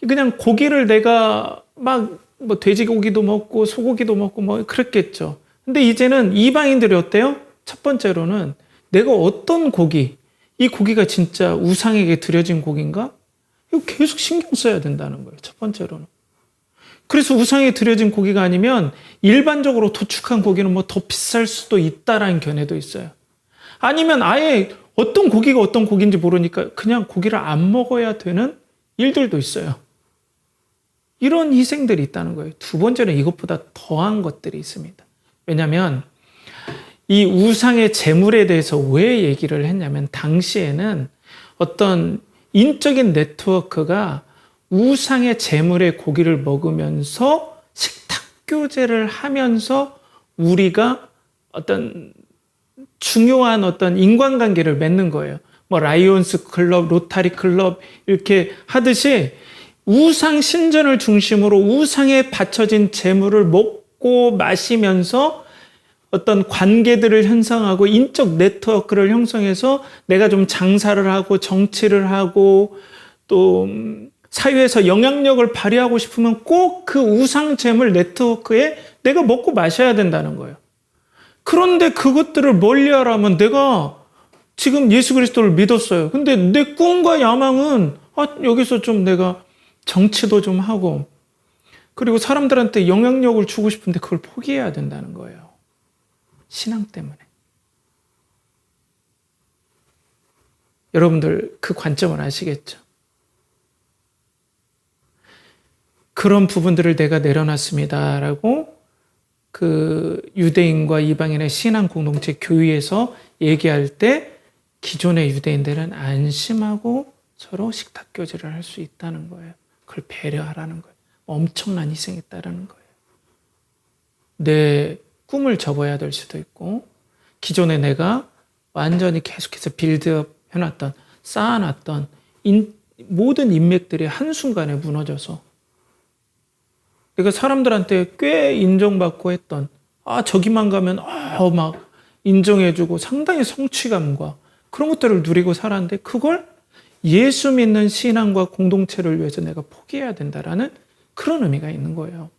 그냥 고기를 내가 막 뭐 돼지고기도 먹고 소고기도 먹고 뭐 그랬겠죠. 근데 이제는 이방인들이 어때요? 첫 번째로는 내가 어떤 고기, 이 고기가 진짜 우상에게 드려진 고기인가? 이거 계속 신경 써야 된다는 거예요. 첫 번째로는. 그래서 우상에 드려진 고기가 아니면 일반적으로 도축한 고기는 뭐 더 비쌀 수도 있다라는 견해도 있어요. 아니면 아예 어떤 고기가 어떤 고기인지 모르니까 그냥 고기를 안 먹어야 되는 일들도 있어요. 이런 희생들이 있다는 거예요. 두 번째는 이것보다 더한 것들이 있습니다. 왜냐하면 이 우상의 제물에 대해서 왜 얘기를 했냐면 당시에는 어떤 인적인 네트워크가 우상의 제물의 고기를 먹으면서 식탁 교제를 하면서 우리가 어떤 중요한 어떤 인간관계를 맺는 거예요. 뭐 라이온스 클럽, 로타리 클럽 이렇게 하듯이 우상 신전을 중심으로 우상에 바쳐진 제물을 먹고 마시면서 어떤 관계들을 형성하고 인적 네트워크를 형성해서 내가 좀 장사를 하고 정치를 하고 또 사회에서 영향력을 발휘하고 싶으면 꼭 그 우상 제물 네트워크에 내가 먹고 마셔야 된다는 거예요. 그런데 그것들을 멀리하라면 내가 지금 예수 그리스도를 믿었어요. 근데 내 꿈과 야망은 여기서 좀 내가 정치도 좀 하고 그리고 사람들한테 영향력을 주고 싶은데 그걸 포기해야 된다는 거예요. 신앙 때문에. 여러분들 그 관점을 아시겠죠? 그런 부분들을 내가 내려놨습니다라고 그 유대인과 이방인의 신앙 공동체 교회에서 얘기할 때 기존의 유대인들은 안심하고 서로 식탁 교제를 할 수 있다는 거예요. 그걸 배려하라는 거예요. 엄청난 희생이 따르는 거예요. 내 꿈을 접어야 될 수도 있고 기존에 내가 완전히 계속해서 빌드업 해놨던 쌓아놨던 모든 인맥들이 한순간에 무너져서 내가 사람들한테 꽤 인정받고 했던 저기만 가면 막 인정해주고 상당히 성취감과 그런 것들을 누리고 살았는데 그걸 예수 믿는 신앙과 공동체를 위해서 내가 포기해야 된다라는 그런 의미가 있는 거예요.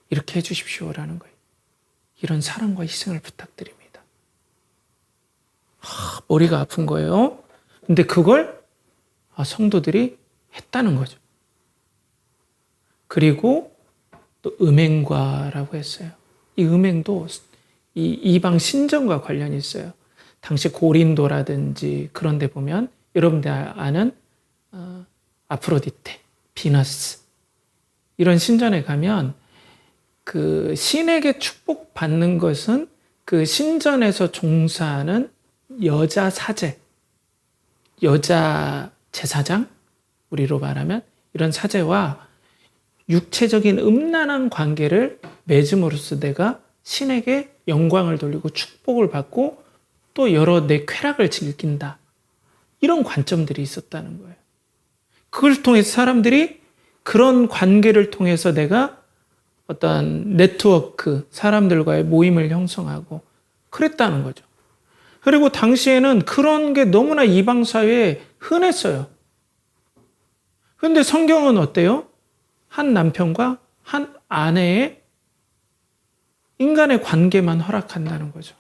이렇게 해주십시오라는 거예요. 이런 사랑과 희생을 부탁드립니다. 머리가 아픈 거예요. 근데 그걸 성도들이 했다는 거죠. 그리고 또 음행과라고 했어요. 이 음행도 이 이방 신전과 관련이 있어요. 당시 고린도라든지 그런 데 보면 여러분들 아는 아프로디테, 비너스 이런 신전에 가면 그 신에게 축복받는 것은 그 신전에서 종사하는 여자 사제, 여자 제사장 우리로 말하면 이런 사제와 육체적인 음란한 관계를 맺음으로써 내가 신에게 영광을 돌리고 축복을 받고 또 여러 내 쾌락을 즐긴다. 이런 관점들이 있었다는 거예요. 그걸 통해서 사람들이 그런 관계를 통해서 내가 어떤 네트워크, 사람들과의 모임을 형성하고 그랬다는 거죠. 그리고 당시에는 그런 게 너무나 이방 사회에 흔했어요. 그런데 성경은 어때요? 한 남편과 한 아내의 인간의 관계만 허락한다는 거죠.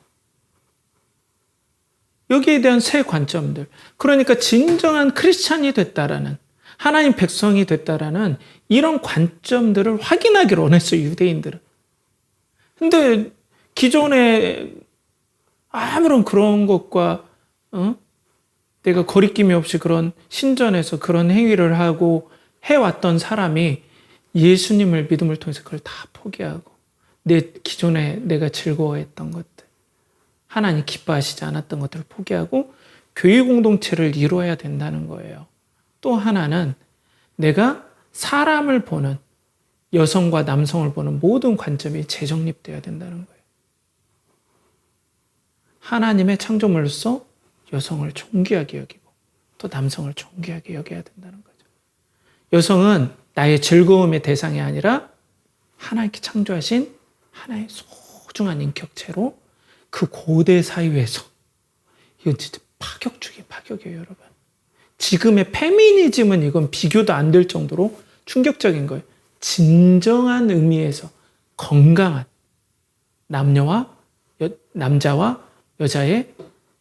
여기에 대한 새 관점들. 그러니까 진정한 크리스찬이 됐다라는, 하나님 백성이 됐다라는 이런 관점들을 확인하기를 원했어요, 유대인들은. 근데 기존에 아무런 그런 것과 내가 거리낌이 없이 그런 신전에서 그런 행위를 하고 해왔던 사람이 예수님을 믿음을 통해서 그걸 다 포기하고 내 기존에 내가 즐거워했던 것들, 하나님 기뻐하시지 않았던 것들을 포기하고 교회 공동체를 이루어야 된다는 거예요. 또 하나는 내가 사람을 보는, 여성과 남성을 보는 모든 관점이 재정립되어야 된다는 거예요. 하나님의 창조물로서 여성을 존귀하게 여기고 또 남성을 존귀하게 여겨야 된다는 거죠. 여성은 나의 즐거움의 대상이 아니라 하나님께 창조하신 하나의 소중한 인격체로 그 고대 사회에서, 이건 진짜 파격적인 파격이에요, 여러분. 지금의 페미니즘은 이건 비교도 안 될 정도로 충격적인 거예요. 진정한 의미에서 건강한 남자와 여자의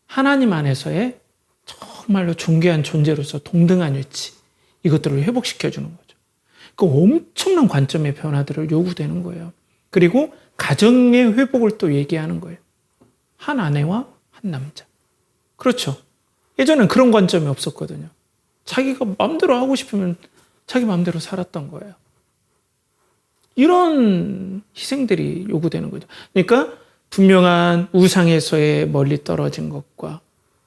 하나님 안에서의 정말로 존귀한 존재로서 동등한 위치, 이것들을 회복시켜주는 거죠. 그 엄청난 관점의 변화들을 요구되는 거예요. 그리고 가정의 회복을 또 얘기하는 거예요. 한 아내와 한 남자. 그렇죠. 예전엔 그런 관점이 없었거든요. 자기가 마음대로 하고 싶으면 자기 마음대로 살았던 거예요. 이런 희생들이 요구되는 거죠. 그러니까 분명한 우상에서의 멀리 떨어진 것과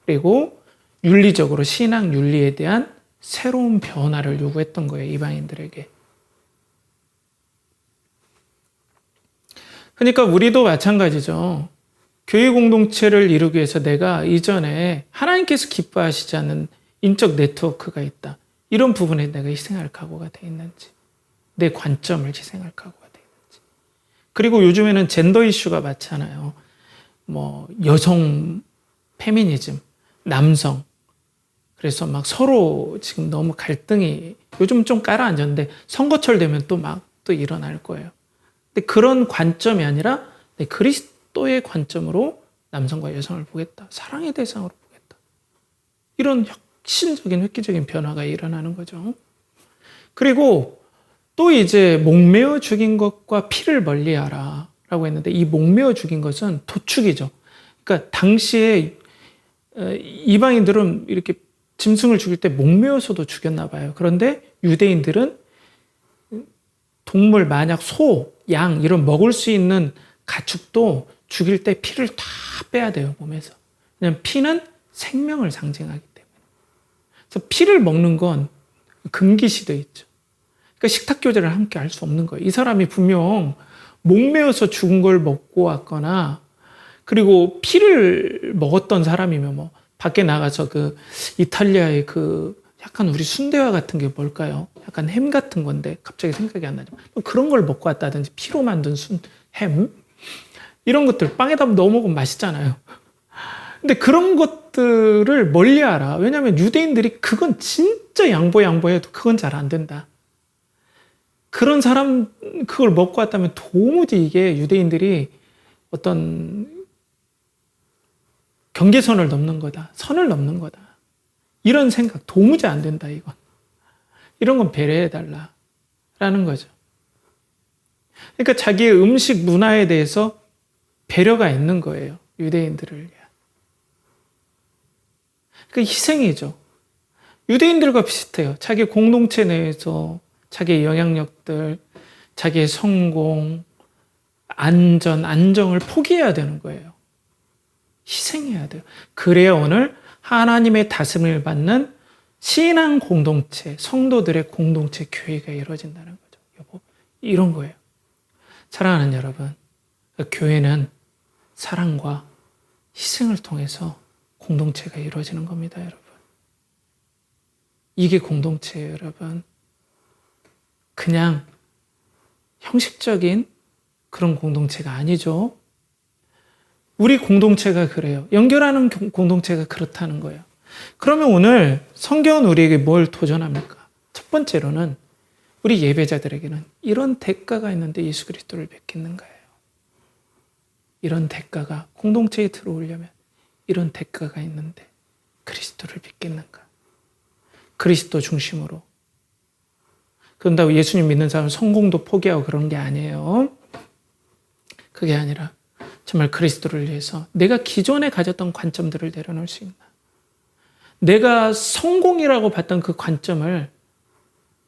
그리고 윤리적으로 신앙 윤리에 대한 새로운 변화를 요구했던 거예요, 이방인들에게. 그러니까 우리도 마찬가지죠. 교회 공동체를 이루기 위해서 내가 이전에 하나님께서 기뻐하시지 않는 인적 네트워크가 있다. 이런 부분에 내가 희생할 각오가 돼 있는지, 내 관점을 희생할 각오가 돼 있는지. 그리고 요즘에는 젠더 이슈가 많잖아요. 여성 페미니즘, 남성. 그래서 막 서로 지금 너무 갈등이 요즘 좀 깔아앉았는데 선거철 되면 또 일어날 거예요. 근데 그런 관점이 아니라 그리스도의 관점으로 남성과 여성을 보겠다. 사랑의 대상으로 보겠다. 이런 혁신적인 획기적인 변화가 일어나는 거죠. 그리고 또 이제 목매어 죽인 것과 피를 멀리하라 라고 했는데, 이 목매어 죽인 것은 도축이죠. 그러니까 당시에 이방인들은 이렇게 짐승을 죽일 때 목매어서도 죽였나 봐요. 그런데 유대인들은 동물, 만약 소, 양 이런 먹을 수 있는 가축도 죽일 때 피를 다 빼야 돼요, 몸에서. 왜냐하면 피는 생명을 상징하기 때문에. 그래서 피를 먹는 건 금기시돼 있죠. 그러니까 식탁 교제를 함께 할 수 없는 거예요. 이 사람이 분명 목매어서 죽은 걸 먹고 왔거나, 그리고 피를 먹었던 사람이면 밖에 나가서 그 이탈리아의 그 약간 우리 순대와 같은 게 뭘까요? 약간 햄 같은 건데 갑자기 생각이 안 나죠. 그런 걸 먹고 왔다든지 피로 만든 햄 이런 것들 빵에다 넣어 먹으면 맛있잖아요. 근데 그런 것들을 멀리하라. 왜냐하면 유대인들이 그건 진짜 양보해도 그건 잘 안 된다. 그런 사람 그걸 먹고 왔다면 도무지 이게 유대인들이 어떤 경계선을 넘는 거다. 선을 넘는 거다. 이런 생각 도무지 안 된다, 이건. 이런 건 배려해달라라는 거죠. 그러니까 자기의 음식 문화에 대해서 배려가 있는 거예요. 유대인들을 위한. 그 희생이죠. 유대인들과 비슷해요. 자기 공동체 내에서 자기의 영향력들, 자기의 성공, 안정을 포기해야 되는 거예요. 희생해야 돼요. 그래야 오늘 하나님의 다스림을 받는 신앙 공동체, 성도들의 공동체 교회가 이루어진다는 거죠. 여보, 이런 거예요. 사랑하는 여러분, 교회는 사랑과 희생을 통해서 공동체가 이루어지는 겁니다, 여러분. 이게 공동체예요, 여러분. 그냥 형식적인 그런 공동체가 아니죠. 우리 공동체가 그래요. 연결하는 공동체가 그렇다는 거예요. 그러면 오늘 성경은 우리에게 뭘 도전합니까? 첫 번째로는 우리 예배자들에게는 이런 대가가 있는데 예수 그리스도를 믿겠는가요? 이런 대가가 공동체에 들어오려면 이런 대가가 있는데 그리스도를 믿겠는가? 그리스도 중심으로. 그런다고 예수님 믿는 사람은 성공도 포기하고 그런 게 아니에요. 그게 아니라 정말 그리스도를 위해서 내가 기존에 가졌던 관점들을 내려놓을 수 있나? 내가 성공이라고 봤던 그 관점을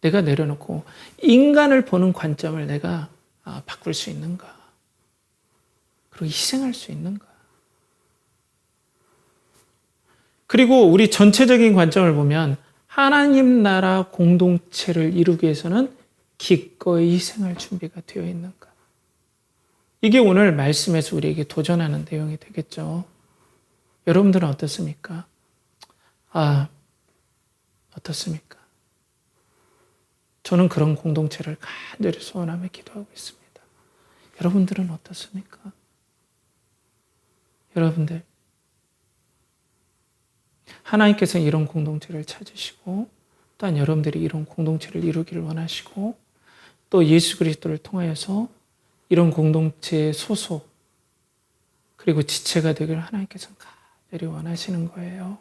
내가 내려놓고 인간을 보는 관점을 내가 바꿀 수 있는가? 그리고 희생할 수 있는가? 그리고 우리 전체적인 관점을 보면 하나님 나라 공동체를 이루기 위해서는 기꺼이 희생할 준비가 되어 있는가? 이게 오늘 말씀에서 우리에게 도전하는 내용이 되겠죠. 여러분들은 어떻습니까? 어떻습니까? 저는 그런 공동체를 간절히 소원하며 기도하고 있습니다. 여러분들은 어떻습니까? 여러분들, 하나님께서 이런 공동체를 찾으시고 또한 여러분들이 이런 공동체를 이루기를 원하시고 또 예수 그리스도를 통하여서 이런 공동체의 소속 그리고 지체가 되기를 하나님께서는 간절히 원하시는 거예요.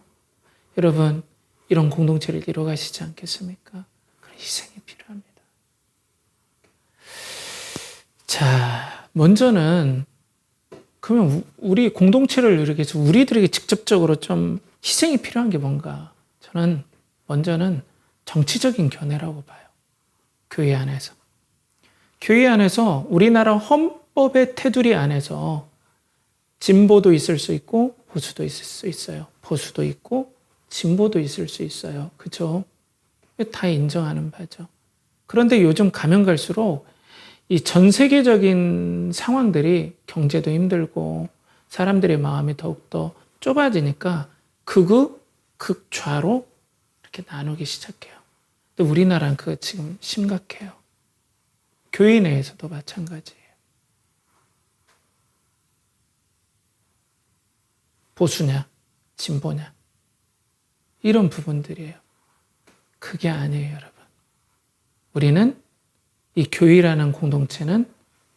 여러분, 이런 공동체를 이뤄가시지 않겠습니까? 그런 희생이 필요합니다. 자, 먼저는 그러면 우리 공동체를 이루기 위해서 우리들에게 직접적으로 좀 희생이 필요한 게 뭔가? 저는 먼저는 정치적인 견해라고 봐요. 교회 안에서. 교회 안에서 우리나라 헌법의 테두리 안에서 진보도 있을 수 있고 보수도 있을 수 있어요. 보수도 있고 진보도 있을 수 있어요. 그렇죠? 다 인정하는 바죠. 그런데 요즘 가면 갈수록 이 전 세계적인 상황들이 경제도 힘들고 사람들의 마음이 더욱더 좁아지니까 극좌로 이렇게 나누기 시작해요. 근데 우리나라는 그거 지금 심각해요. 교회 내에서도 마찬가지예요. 보수냐, 진보냐. 이런 부분들이에요. 그게 아니에요, 여러분. 우리는 이 교회라는 공동체는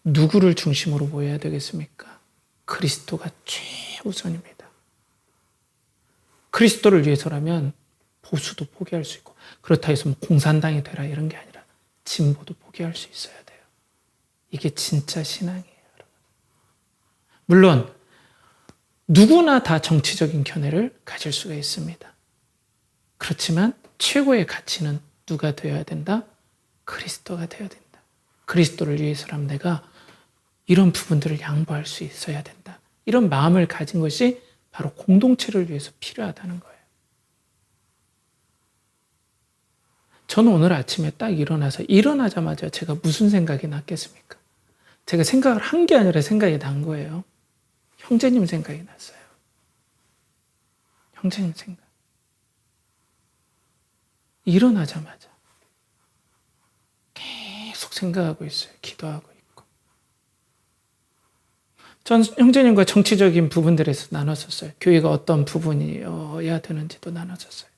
누구를 중심으로 모여야 되겠습니까? 그리스도가 최우선입니다. 그리스도를 위해서라면 보수도 포기할 수 있고 그렇다 해서 공산당이 되라 이런 게 아니라 진보도 포기할 수 있어야 돼요. 이게 진짜 신앙이에요, 여러분. 물론 누구나 다 정치적인 견해를 가질 수가 있습니다. 그렇지만 최고의 가치는 누가 되어야 된다? 그리스도가 되어야 된다. 그리스도를 위해서라면 내가 이런 부분들을 양보할 수 있어야 된다. 이런 마음을 가진 것이 바로 공동체를 위해서 필요하다는 거예요. 저는 오늘 아침에 딱 일어나자마자 제가 무슨 생각이 났겠습니까? 제가 생각을 한 게 아니라 생각이 난 거예요. 형제님 생각이 났어요. 형제님 생각. 일어나자마자 계속 생각하고 있어요. 기도하고 있고. 전 형제님과 정치적인 부분들에서 나눴었어요. 교회가 어떤 부분이어야 되는지도 나눴었어요.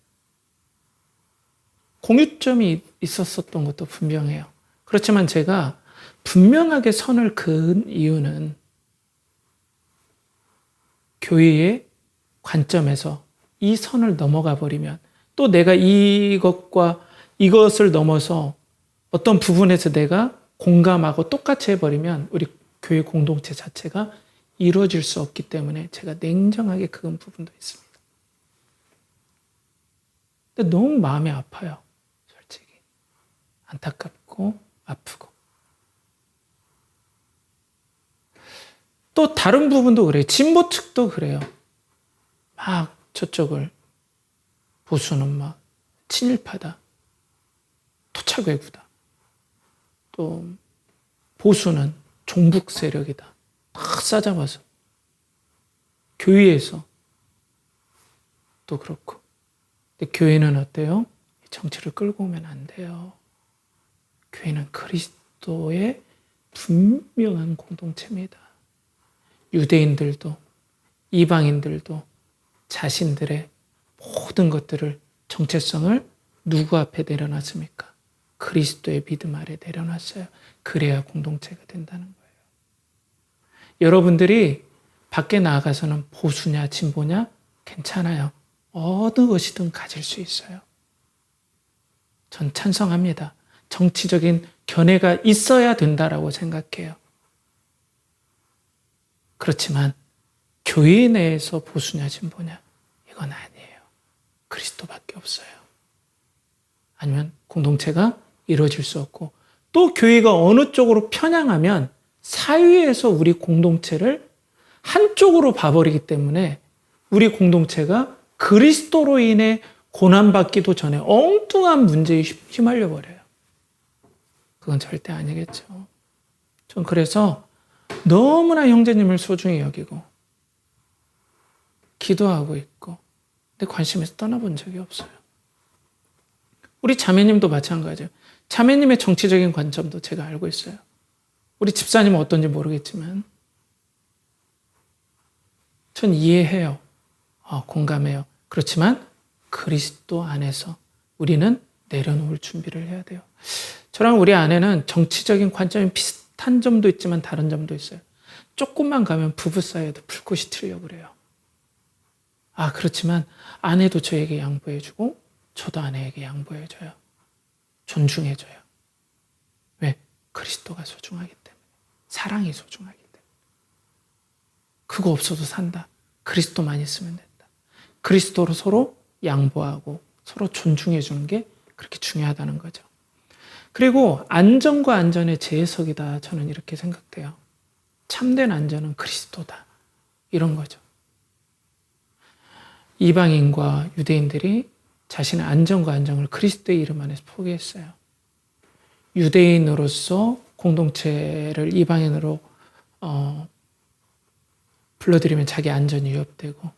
공유점이 있었던 것도 분명해요. 그렇지만 제가 분명하게 선을 그은 이유는 교회의 관점에서 이 선을 넘어가 버리면 또 내가 이것을 넘어서 어떤 부분에서 내가 공감하고 똑같이 해버리면 우리 교회 공동체 자체가 이루어질 수 없기 때문에 제가 냉정하게 그은 부분도 있습니다. 근데 너무 마음이 아파요. 솔직히. 안타깝고 아프고. 또 다른 부분도 그래요. 진보 측도 그래요. 막 저쪽을 보수는 막 친일파다. 토착외구다. 또 보수는 종북 세력이다. 다 싸잡아서. 교회에서 또 그렇고. 근데 교회는 어때요? 정치를 끌고 오면 안 돼요. 교회는 그리스도의 분명한 공동체입니다. 유대인들도 이방인들도 자신들의 모든 것들을 정체성을 누구 앞에 내려놨습니까? 그리스도의 믿음 아래 내려놨어요. 그래야 공동체가 된다는 거예요. 여러분들이 밖에 나아가서는 보수냐 진보냐 괜찮아요. 어느 것이든 가질 수 있어요. 전 찬성합니다. 정치적인 견해가 있어야 된다라고 생각해요. 그렇지만 교회 내에서 보수냐 진보냐 이건 아니에요. 그리스도밖에 없어요. 아니면 공동체가 이루어질 수 없고, 또 교회가 어느 쪽으로 편향하면 사회에서 우리 공동체를 한쪽으로 봐버리기 때문에 우리 공동체가 그리스도로 인해 고난받기도 전에 엉뚱한 문제에 휘말려 버려요. 그건 절대 아니겠죠. 전 그래서 너무나 형제님을 소중히 여기고 기도하고 있고, 근데 관심에서 떠나본 적이 없어요. 우리 자매님도 마찬가지예요. 자매님의 정치적인 관점도 제가 알고 있어요. 우리 집사님은 어떤지 모르겠지만 전 이해해요. 공감해요. 그렇지만 그리스도 안에서 우리는 내려놓을 준비를 해야 돼요. 저랑 우리 아내는 정치적인 관점이 비슷한 점도 있지만 다른 점도 있어요. 조금만 가면 부부 사이에도 불꽃이 튀려고 그래요. 그렇지만 아내도 저에게 양보해주고 저도 아내에게 양보해줘요. 존중해줘요. 왜? 그리스도가 소중하기 때문에. 사랑이 소중하기 때문에. 그거 없어도 산다. 그리스도만 있으면 된다. 그리스도로 서로 양보하고 서로 존중해주는 게 그렇게 중요하다는 거죠. 그리고 안전과 안전의 재해석이다. 저는 이렇게 생각돼요. 참된 안전은 그리스도다. 이런 거죠. 이방인과 유대인들이 자신의 안전과 안정을 그리스도의 이름 안에서 포기했어요. 유대인으로서 공동체를 이방인으로 불러들이면 자기 안전이 위협되고,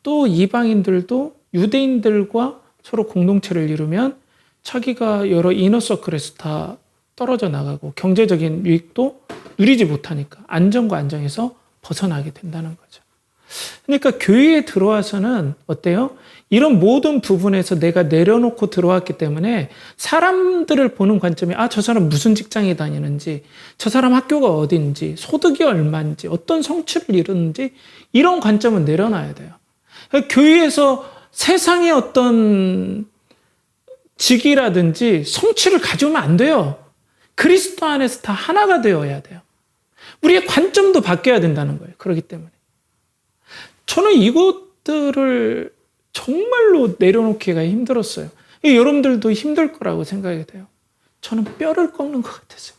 또 이방인들도 유대인들과 서로 공동체를 이루면 자기가 여러 이너서클에서 다 떨어져 나가고 경제적인 유익도 누리지 못하니까 안전과 안정에서 벗어나게 된다는 거죠. 그러니까 교회에 들어와서는 어때요? 이런 모든 부분에서 내가 내려놓고 들어왔기 때문에 사람들을 보는 관점이 저 사람 무슨 직장에 다니는지, 저 사람 학교가 어딘지, 소득이 얼마인지, 어떤 성취를 이루는지 이런 관점은 내려놔야 돼요. 그러니까 교회에서 세상의 어떤 직이라든지 성취를 가져오면 안 돼요. 그리스도 안에서 다 하나가 되어야 돼요. 우리의 관점도 바뀌어야 된다는 거예요. 그렇기 때문에. 저는 이것들을 정말로 내려놓기가 힘들었어요. 여러분들도 힘들 거라고 생각이 돼요. 저는 뼈를 꺾는 것 같았어요.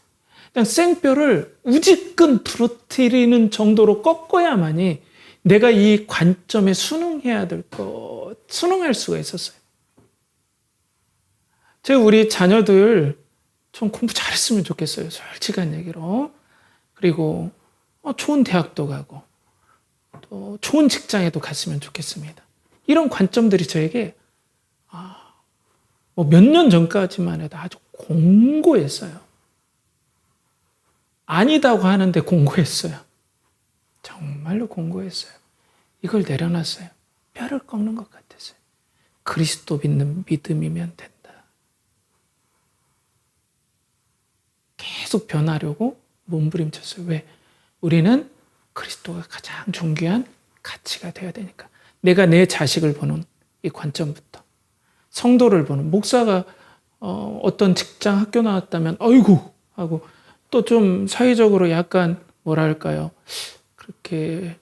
그냥 생뼈를 우지끈 부러뜨리는 정도로 꺾어야만이 내가 이 관점에 순응할 수가 있었어요. 제가 우리 자녀들 좀 공부 잘했으면 좋겠어요. 솔직한 얘기로. 그리고 좋은 대학도 가고 또 좋은 직장에도 갔으면 좋겠습니다. 이런 관점들이 저에게 몇 년 전까지만 해도 아주 공고했어요. 아니다고 하는데 공고했어요. 정말로 공고했어요. 이걸 내려놨어요. 뼈를 꺾는 것 같았어요. 그리스도 믿는 믿음이면 된다. 계속 변하려고 몸부림쳤어요. 왜? 우리는 그리스도가 가장 존귀한 가치가 되어야 되니까. 내가 내 자식을 보는 이 관점부터, 성도를 보는, 목사가 어떤 직장 학교 나왔다면 어이구 하고, 또 좀 사회적으로 약간 뭐랄까요, 그렇게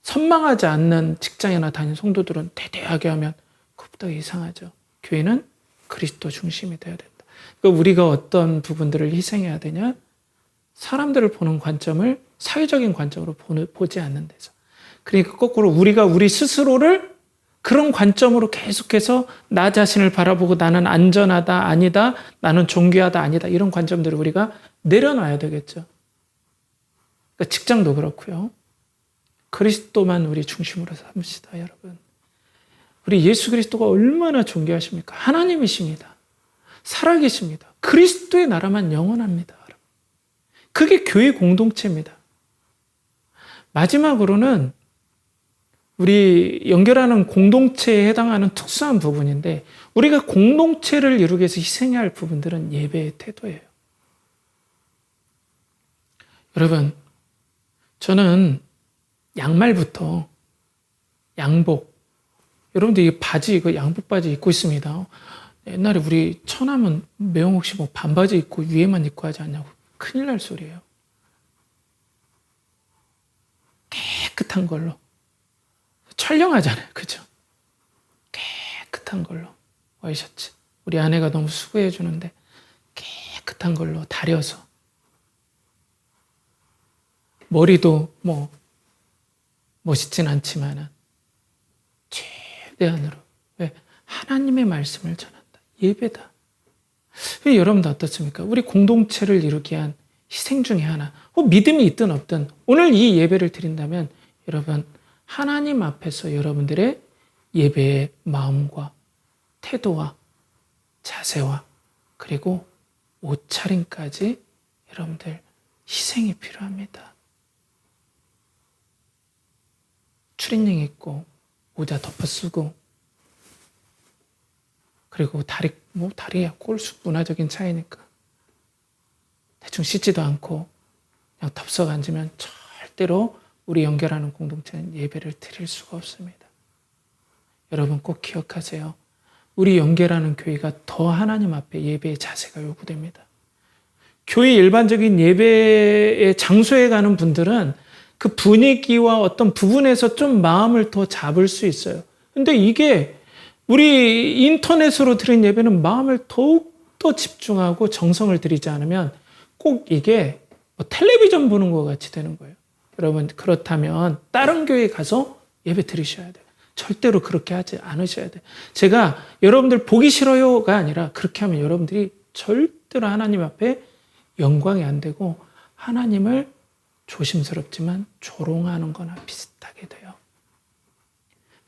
선망하지 않는 직장이나 다니는 성도들은 대대하게 하면 그것보다 이상하죠. 교회는 그리스도 중심이 되어야 된다. 그러니까 우리가 어떤 부분들을 희생해야 되냐? 사람들을 보는 관점을 사회적인 관점으로 보지 않는 데서. 그러니까 거꾸로 우리가 우리 스스로를 그런 관점으로 계속해서 나 자신을 바라보고 나는 안전하다, 아니다, 나는 존귀하다, 아니다, 이런 관점들을 우리가 내려놔야 되겠죠. 그러니까 직장도 그렇고요. 그리스도만 우리 중심으로 삼시다, 여러분. 우리 예수 그리스도가 얼마나 존귀하십니까? 하나님이십니다. 살아계십니다. 그리스도의 나라만 영원합니다. 그게 교회 공동체입니다. 마지막으로는 우리 연결하는 공동체에 해당하는 특수한 부분인데, 우리가 공동체를 이루기 위해서 희생해야 할 부분들은 예배의 태도예요. 여러분, 저는 양말부터 양복, 여러분들 이 바지, 이거 양복 바지 입고 있습니다. 옛날에 우리 처남은 매형 혹시 뭐 반바지 입고 위에만 입고 하지 않냐고 큰일 날 소리예요. 깨끗한 걸로 촬영하잖아요. 그죠? 깨끗한 걸로 와이셔츠. 우리 아내가 너무 수고해 주는데 깨끗한 걸로 다려서 머리도 뭐 멋있진 않지만은 최대한으로 왜 하나님의 말씀을 전한다. 예배다. 여러분도 어떻습니까? 우리 공동체를 이루기 위한 희생 중에 하나. 믿음이 있든 없든 오늘 이 예배를 드린다면 여러분 하나님 앞에서 여러분들의 예배의 마음과 태도와 자세와 그리고 옷차림까지 여러분들 희생이 필요합니다. 추리닝 입고 모자 덮어 쓰고 그리고 다리야 꼴수 문화적인 차이니까 대충 씻지도 않고 그냥 덥석 앉으면 절대로 우리 연결하는 공동체는 예배를 드릴 수가 없습니다. 여러분 꼭 기억하세요. 우리 연결하는 교회가 더 하나님 앞에 예배의 자세가 요구됩니다. 교회 일반적인 예배의 장소에 가는 분들은 그 분위기와 어떤 부분에서 좀 마음을 더 잡을 수 있어요. 근데 이게 우리 인터넷으로 드린 예배는 마음을 더욱더 집중하고 정성을 들이지 않으면 꼭 이게 텔레비전 보는 것 같이 되는 거예요. 여러분 그렇다면 다른 교회에 가서 예배 드리셔야 돼요. 절대로 그렇게 하지 않으셔야 돼요. 제가 여러분들 보기 싫어요가 아니라 그렇게 하면 여러분들이 절대로 하나님 앞에 영광이 안 되고 하나님을 조심스럽지만 조롱하는 거나 비슷하게 돼요.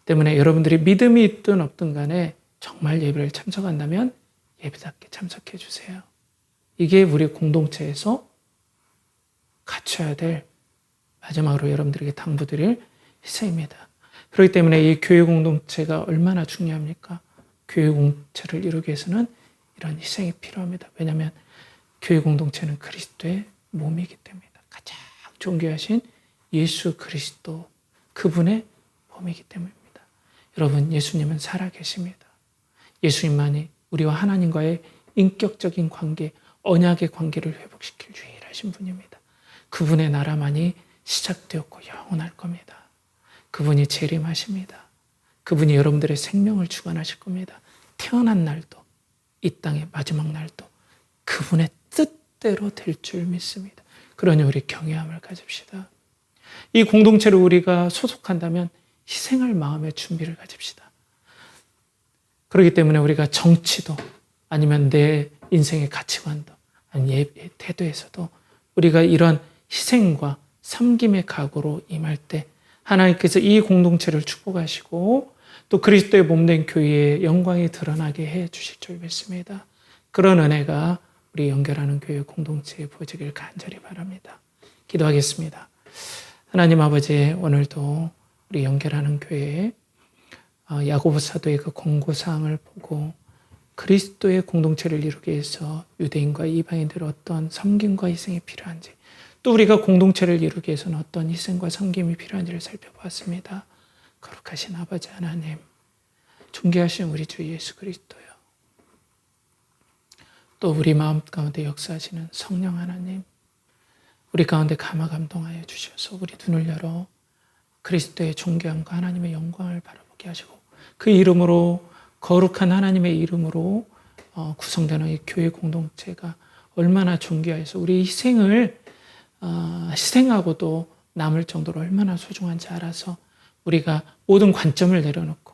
때문에 여러분들이 믿음이 있든 없든 간에 정말 예배를 참석한다면 예배답게 참석해 주세요. 이게 우리 공동체에서 갖춰야 될 마지막으로 여러분들에게 당부드릴 희생입니다. 그렇기 때문에 이 교회 공동체가 얼마나 중요합니까? 교회 공동체를 이루기 위해서는 이런 희생이 필요합니다. 왜냐하면 교회 공동체는 그리스도의 몸이기 때문입니다. 가장 존귀하신 예수 그리스도 그분의 몸이기 때문입니다. 여러분 예수님은 살아계십니다. 예수님만이 우리와 하나님과의 인격적인 관계, 언약의 관계를 회복시킬 유일하신 분입니다. 그분의 나라만이 시작되었고 영원할 겁니다. 그분이 재림하십니다. 그분이 여러분들의 생명을 주관하실 겁니다. 태어난 날도 이 땅의 마지막 날도 그분의 뜻대로 될 줄 믿습니다. 그러니 우리 경외함을 가집시다. 이 공동체를 우리가 소속한다면 희생할 마음의 준비를 가집시다. 그렇기 때문에 우리가 정치도 아니면 내 인생의 가치관도 아니면 예배 태도에서도 우리가 이런 희생과 섬김의 각오로 임할 때 하나님께서 이 공동체를 축복하시고 또 그리스도의 몸된 교회의 영광이 드러나게 해 주실 줄 믿습니다. 그런 은혜가 우리 연결하는 교회 공동체에 부어지길 간절히 바랍니다. 기도하겠습니다. 하나님 아버지, 오늘도 우리 연결하는 교회에 야고보 사도의 그 권고사항을 보고 그리스도의 공동체를 이루기 위해서 유대인과 이방인들 어떤 섬김과 희생이 필요한지 또 우리가 공동체를 이루기 위해서는 어떤 희생과 섬김이 필요한지를 살펴보았습니다. 거룩하신 아버지 하나님, 존귀하신 우리 주 예수 그리스도요, 또 우리 마음 가운데 역사하시는 성령 하나님, 우리 가운데 감화감동하여 주셔서 우리 눈을 열어 그리스도의 존귀함과 하나님의 영광을 바라보게 하시고 그 이름으로 거룩한 하나님의 이름으로 구성되는 이 교회 공동체가 얼마나 존귀해서 우리 희생을 희생하고도 남을 정도로 얼마나 소중한지 알아서 우리가 모든 관점을 내려놓고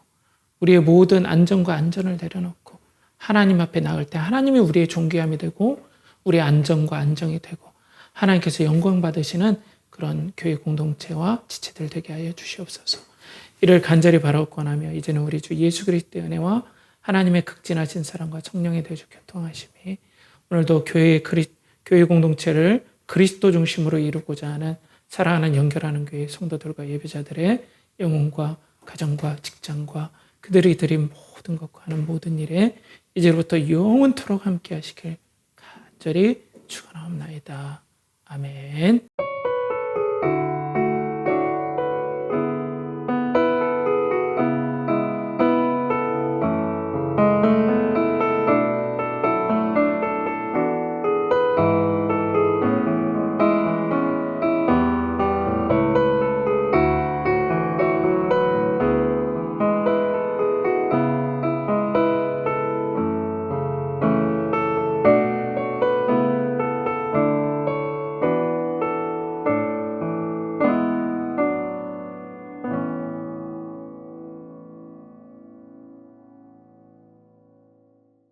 우리의 모든 안전과 안전을 내려놓고 하나님 앞에 나갈 때 하나님이 우리의 존귀함이 되고 우리의 안전과 안정이 되고 하나님께서 영광 받으시는 그런 교회 공동체와 지체들 되게 하여 주시옵소서. 이를 간절히 바라옵고나며 이제는 우리 주 예수 그리스도의 은혜와 하나님의 극진하신 사랑과 성령의 대주 교통하심이 오늘도 교회 공동체를 그리스도 중심으로 이루고자 하는 사랑하는 연결하는 교회 성도들과 예배자들의 영혼과 가정과 직장과 그들이 드린 모든 것과 하는 모든 일에 이제부터 영원토록 함께 하시길 간절히 축원하옵나이다. 아멘.